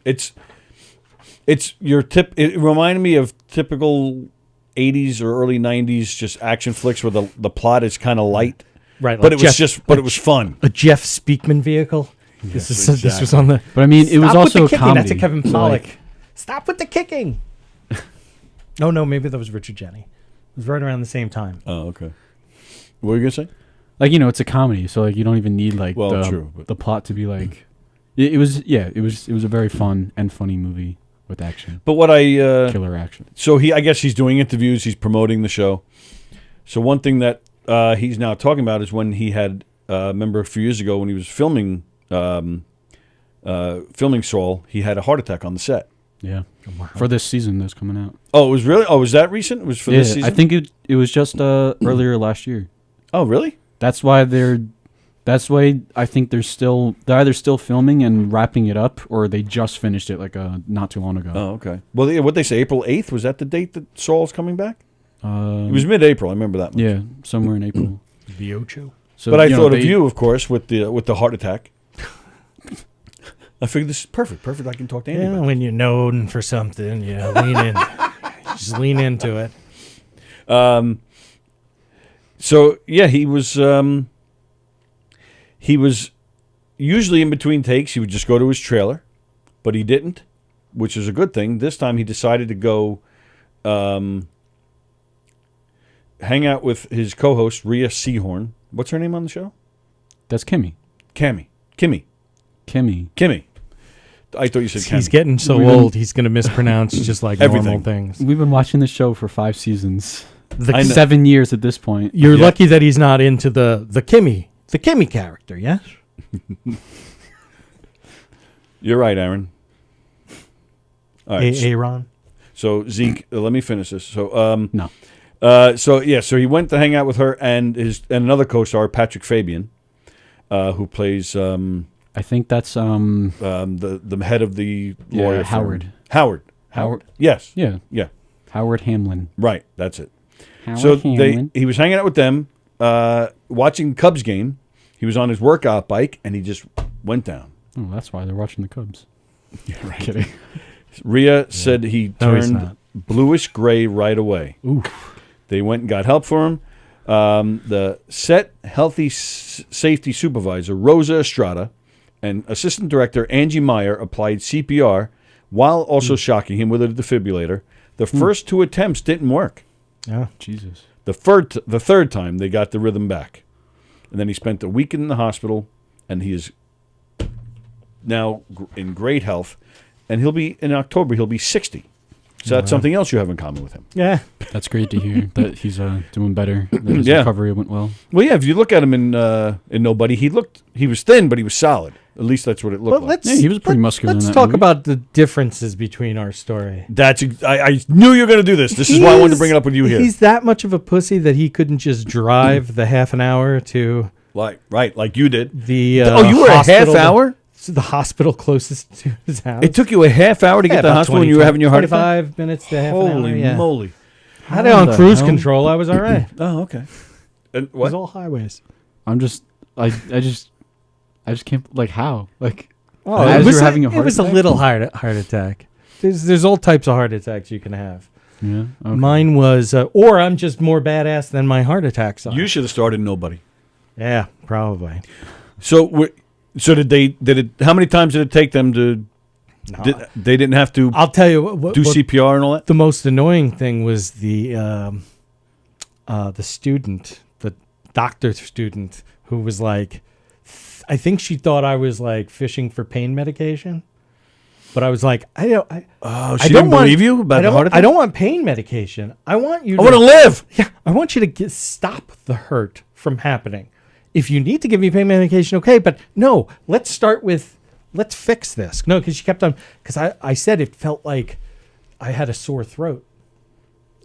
It's your tip. It reminded me of typical 80s or early 90s just action flicks where the plot is kind of light. Right. But like it was fun. A Jeff Speakman vehicle. Yes, This was on the. But I mean, it was Stop also with the a kicking. comedy. That's a Kevin Pollak. Like- Stop with the kicking. Oh no, maybe that was Richard Jeni. It was right around the same time. Oh, okay. What were you gonna say? Like it's a comedy, so like you don't even need like true, the plot to be like. It was a very fun and funny movie with action. But what killer action. So I guess he's doing interviews. He's promoting the show. So one thing that he's now talking about is when he had remember a few years ago when he was filming Saul, he had a heart attack on the set. Yeah, for this season that's coming out. Oh, it was really? Oh, was that recent? It was for this season? I think it was just earlier last year. Oh, really? That's why I think they're either still filming and wrapping it up, or they just finished it like not too long ago. Oh, okay. Well, what they say, April 8th, was that the date that Saul's coming back? It was mid-April. I remember that much. Yeah, somewhere in April. The Ocho. So, but I thought of you, of course, with the heart attack. I figured this is perfect. Perfect. I can talk to Andy. Yeah, when you're known for something, lean in. Just lean into it. So yeah, he was usually in between takes. He would just go to his trailer, but he didn't, which is a good thing. This time he decided to go hang out with his co-host Rhea Seehorn. What's her name on the show? That's Kimmy. Kimmy. I thought you said Kimmy. He's getting so old, he's going to mispronounce just like normal things. We've been watching the show for 5 seasons. I know. 7 years at this point. You're lucky that he's not into the Kimmy character, yes? You're right, Aaron. All right. Aaron. So Zeke, let me finish this. So no. So he went to hang out with her and another co-star, Patrick Fabian, who plays I think that's the head of the lawyer Howard. Howard. Yes. Yeah. Yeah. Howard Hamlin. Right. That's it. Howard Hamlin. He was hanging out with them, watching the Cubs game. He was on his workout bike and he just went down. Oh, that's why they're watching the Cubs. Yeah, right. Kidding. Rhea said he turned bluish gray right away. Oof. They went and got help for him. The set healthy safety supervisor, Rosa Estrada, and assistant director Angie Meyer applied CPR while also shocking him with a defibrillator. The first 2 attempts didn't work. Yeah, Jesus. The third time they got the rhythm back, and then he spent a week in the hospital, and he is now in great health, and in October he'll be 60. So that's something else you have in common with him. Yeah, that's great to hear that he's doing better. That his recovery went well. Well, yeah. If you look at him in Nobody, he was thin, but he was solid. At least that's what it looked like. He was pretty muscular. Let's in that talk movie. about the differences between our story. I knew you were going to do this. This is why I wanted to bring it up with you here. He's that much of a pussy that he couldn't just drive the half an hour to like you did. The you were a half hour. The hospital closest to his house. It took you a half hour to get to the hospital when you were having your heart attack? 25 minutes to half an hour. Holy moly. I had it on cruise control. I was all right. Oh, okay. And It was all highways. I just can't, like, how? Like, Oh, as it was you're having a heart it was attack? a little heart attack. There's all types of heart attacks you can have. Yeah. Okay. Mine was, or I'm just more badass than my heart attacks are. You should have started Nobody. Yeah, probably. So how many times did it take them to? They didn't have to. I'll tell you what do CPR and all that. The most annoying thing was the student, the doctor student, who was like, I think she thought I was like fishing for pain medication, but I was like, she I didn't don't believe you about the heart attack? I don't want pain medication. I want you. I want to live. Yeah, I want you to stop the hurt from happening. If you need to give me pain medication, okay, but no, let's fix this. No, because she kept on, because I said it felt like I had a sore throat.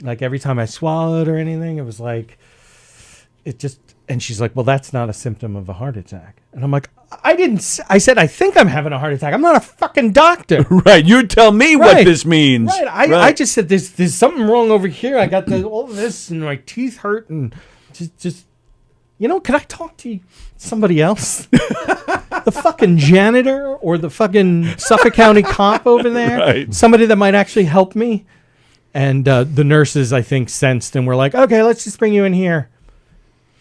Like every time I swallowed or anything, it was like, and she's like, well, that's not a symptom of a heart attack. And I'm like, I said, I think I'm having a heart attack. I'm not a fucking doctor. Right, you tell me what this means. Right, I just said, there's something wrong over here. I got all this and my teeth hurt and just. Could I talk to somebody else? The fucking janitor or the fucking Suffolk County cop over there? Right. Somebody that might actually help me? And the nurses, I think, sensed and were like, okay, let's just bring you in here.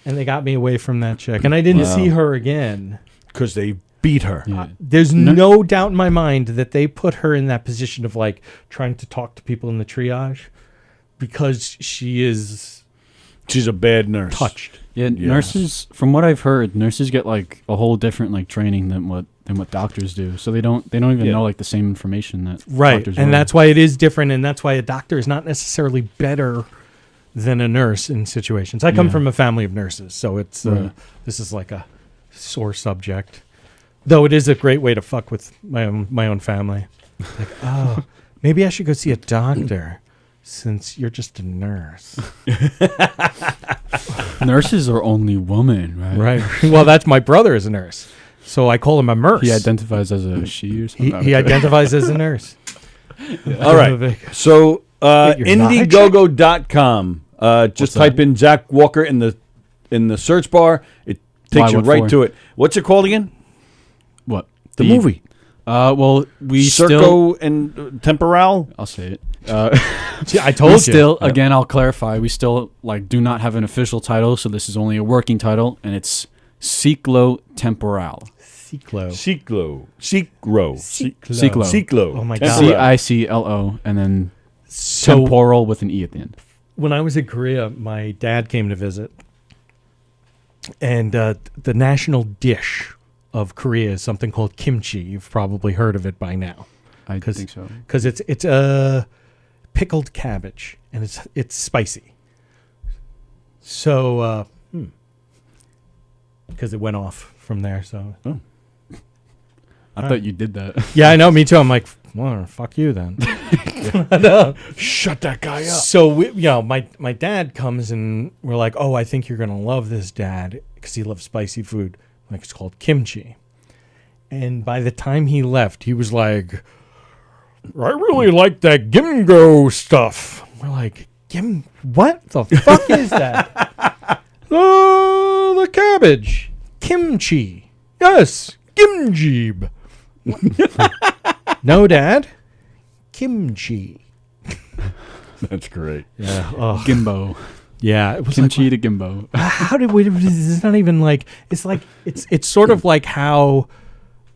And they got me away from that chick. And I didn't see her again. Because they beat her. Yeah. There's no doubt in my mind that they put her in that position of like trying to talk to people in the triage because she's a bad nurse. Touched. Yeah, nurses. From what I've heard, nurses get like a whole different like training than what doctors do. So they don't even know like the same information that doctors and will. that's why it is different, and that's why a doctor is not necessarily better than a nurse in situations. I come from a family of nurses, so it's this is like a sore subject. Though it is a great way to fuck with my own family. Like, oh, maybe I should go see a doctor. Since you're just a nurse. Nurses are only women, right? Right. Well, that's my brother is a nurse. So I call him a nurse. He identifies as a she or something? He identifies as a nurse. All right. So Indiegogo.com. Just type in Zach Walker in the search bar. It takes you right to it. What's it called again? What? The movie. Well, we Circo and Temporal. I'll say it. I told you. Still, again, I'll clarify. We still do not have an official title, so this is only a working title, and it's Ciclo Temporal. Ciclo. Ciclo. Oh my God. CICLO, and then temporal with an E at the end. When I was in Korea, my dad came to visit, And the national dish of Korea is something called kimchi. You've probably heard of it by now. I think so. Because it's pickled cabbage, and it's spicy. So, because it went off from there. So, I thought you did that. Yeah, I know. Me too. I'm like, well, fuck you then. Shut that guy up. So my dad comes and we're like, oh, I think you're gonna love this, Dad, because he loves spicy food. Like, it's called kimchi. And by the time he left, he was like, I really like that gimgo stuff. We're like, what the fuck is that? Oh, the cabbage. Kimchi. Yes, kimjib. No, Dad. Kimchi. That's great. Yeah. Gimbo. Yeah. It was kimchi to gimbo. How did we? It's not even like it's sort of like how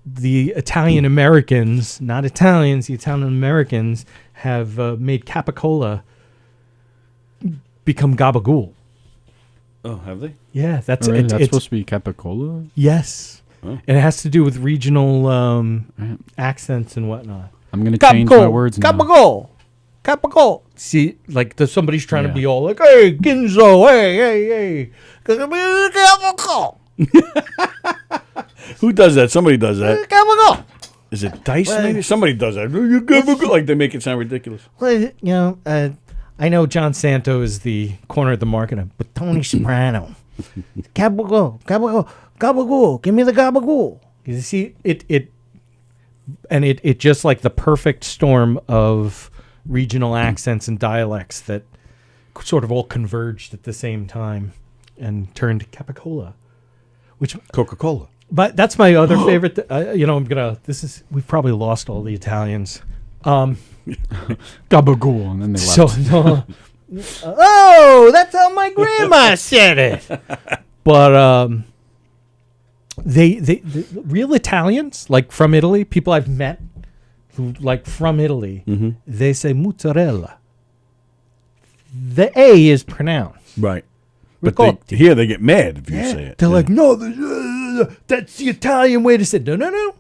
the Italian Americans, not Italians, the Italian Americans have made capicola become gabagool. Oh, have they? Yeah, that's Really? it. That's It's supposed to be capicola. yes, Oh. and it has to do with regional accents and whatnot. I'm gonna change my words now. Capicola. See, like somebody's trying to be all like, "Hey, Ginzo, hey, capicola." Who does that? Somebody does that. Capicola. Is it Dice? Maybe somebody does that. Like they make it sound ridiculous. Well, I know John Santo is the corner of the market, but Tony Soprano, gabagool, give me the gabagool. You see, it just like the perfect storm of regional accents and dialects that sort of all converged at the same time and turned capicola, which Coca-Cola. But that's my other favorite. We've probably lost all the Italians. Gabagool, and then they left. Oh, that's how my grandma said it. But they real Italians, like from Italy, people I've met who like from Italy, they say mozzarella. The A is pronounced. Right. But here they get mad if you say it. They're like, no, that's the Italian way to say it. No.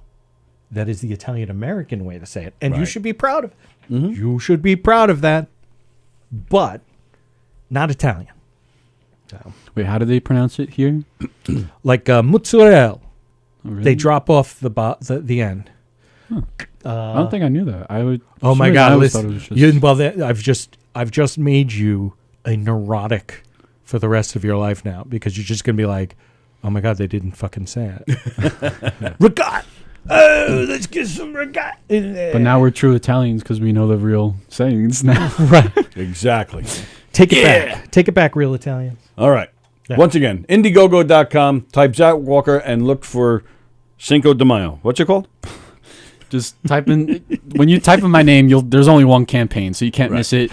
That is the Italian American way to say it. And you should be proud of it. You should be proud of that. But not Italian. So. Wait, how do they pronounce it here? Like mozzarella. Oh, really? They drop off the end. Huh. I don't think I knew that. I would. Oh my I God! always thought it was just... I've just made you a neurotic for the rest of your life now, because you're just gonna be like, oh my God, they didn't fucking say it. Regat. Oh, let's get some regat in there. But now we're true Italians because we know the real sayings now. Right. Exactly. Take it back. Take it back, real Italians. All right. Yeah. Once again, Indiegogo.com. Type Zach Walker and look for Cinco de Mayo. What's it called? Just type in when you type in my name. There's only one campaign, so you can't miss it.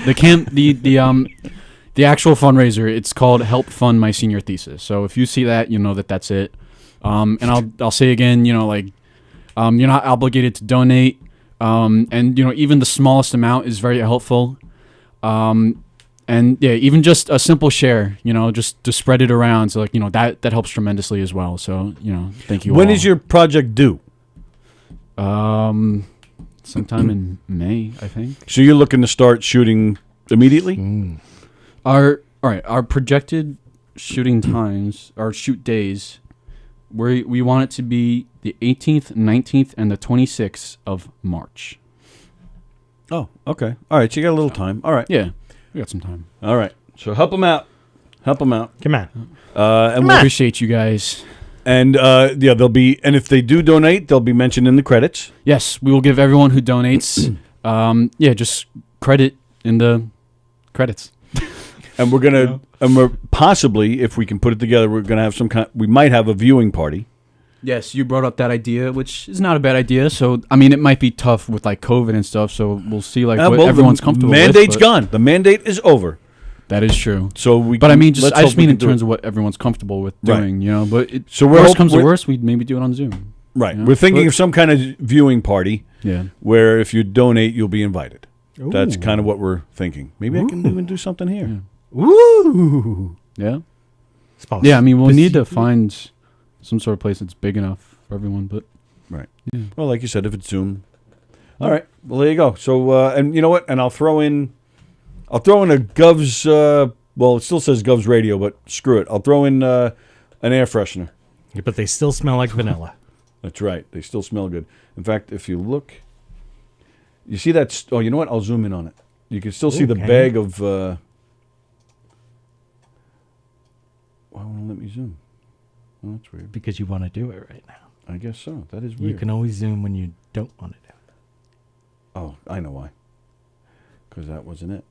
The actual fundraiser, it's called Help Fund My Senior Thesis. So if you see that, you know that's it. And I'll say again, you're not obligated to donate, and even the smallest amount is very helpful. And yeah, even just a simple share, just to spread it around. So that helps tremendously as well. So thank you. When all. is your project due? Sometime in May, I think. So you're looking to start shooting immediately? Our projected shooting times, our shoot days, we want it to be the 18th, 19th, and the 26th of March. Oh, okay. All right, so you got a little time. All right. Yeah, we got some time. All right. So help them out. Help them out. Come on. And we appreciate you guys. And they'll be, and if they do donate, they'll be mentioned in the credits. Yes, we will give everyone who donates, just credit in the credits. And we're possibly, if we can put it together, we're gonna have we might have a viewing party. Yes, you brought up that idea, which is not a bad idea. So, I mean, it might be tough with like COVID and stuff. So we'll see what everyone's comfortable with. Mandate's gone. The mandate is over. That is true. So I just mean in terms of what everyone's comfortable with doing, But worst comes to worst, we'd maybe do it on Zoom. Right. We're thinking of some kind of viewing party. Yeah. Where if you donate, you'll be invited. Ooh. That's kind of what we're thinking. Maybe I can even do something here. Ooh. Yeah. Yeah, I mean, we'll need to find some sort of place that's big enough for everyone, but... Right. Yeah. Well, like you said, if it's Zoom. All right. Well, there you go. So, and you know what? And I'll throw in a Gov's, well, it still says Gov's Radio, but screw it. I'll throw in an air freshener. Yeah, but they still smell like vanilla. That's right. They still smell good. In fact, if you look, you see that, oh, you know what? I'll zoom in on it. You can still see the bag of, why won't it let me zoom? Oh, that's weird. Because you want to do it right now. I guess so. That is weird. You can always zoom when you don't want to do it. Oh, I know why. Because that wasn't it.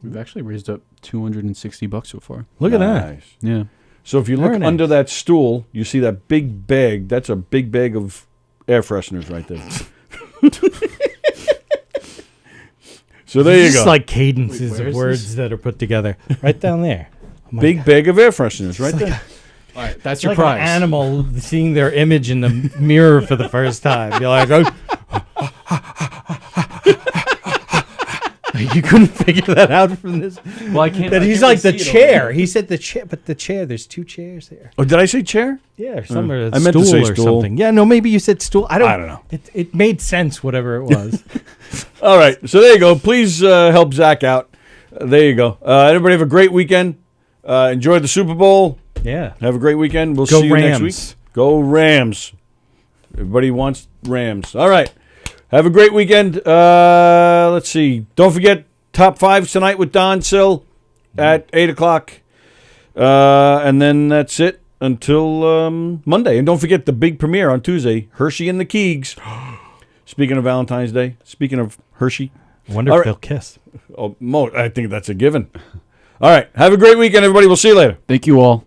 We've actually raised up $260 so far. Look at that. Yeah. So if you look Very nice. under that stool, you see that big bag. That's a big bag of air fresheners right there. So there you go. Just like cadences of words that are put together. Right down there. Oh my big God. bag of air fresheners right there. All right, that's It's your like prize. an animal seeing their image in the mirror for the first time. You're like, oh. You couldn't figure that out from this. Well, I can't. That he's like the chair. He said the chair, but the chair. There's two chairs there. Oh, did I say chair? Yeah, or some I meant to say or stool. something. Yeah, no, maybe you said stool. I don't know. It made sense, whatever it was. All right, so there you go. Please help Zach out. There you go. Everybody have a great weekend. Enjoy the Super Bowl. Yeah. Have a great weekend. We'll Go see you next Rams. week. Go Rams. Everybody wants Rams. All right. Have a great weekend. Let's see. Don't forget Top 5 tonight with Don Sill at 8 o'clock. And then that's it until Monday. And don't forget the big premiere on Tuesday, Hershey and the Keegs. Speaking of Valentine's Day, speaking of Hershey. I wonder All if right. they'll kiss. Oh, I think that's a given. All right. Have a great weekend, everybody. We'll see you later. Thank you all.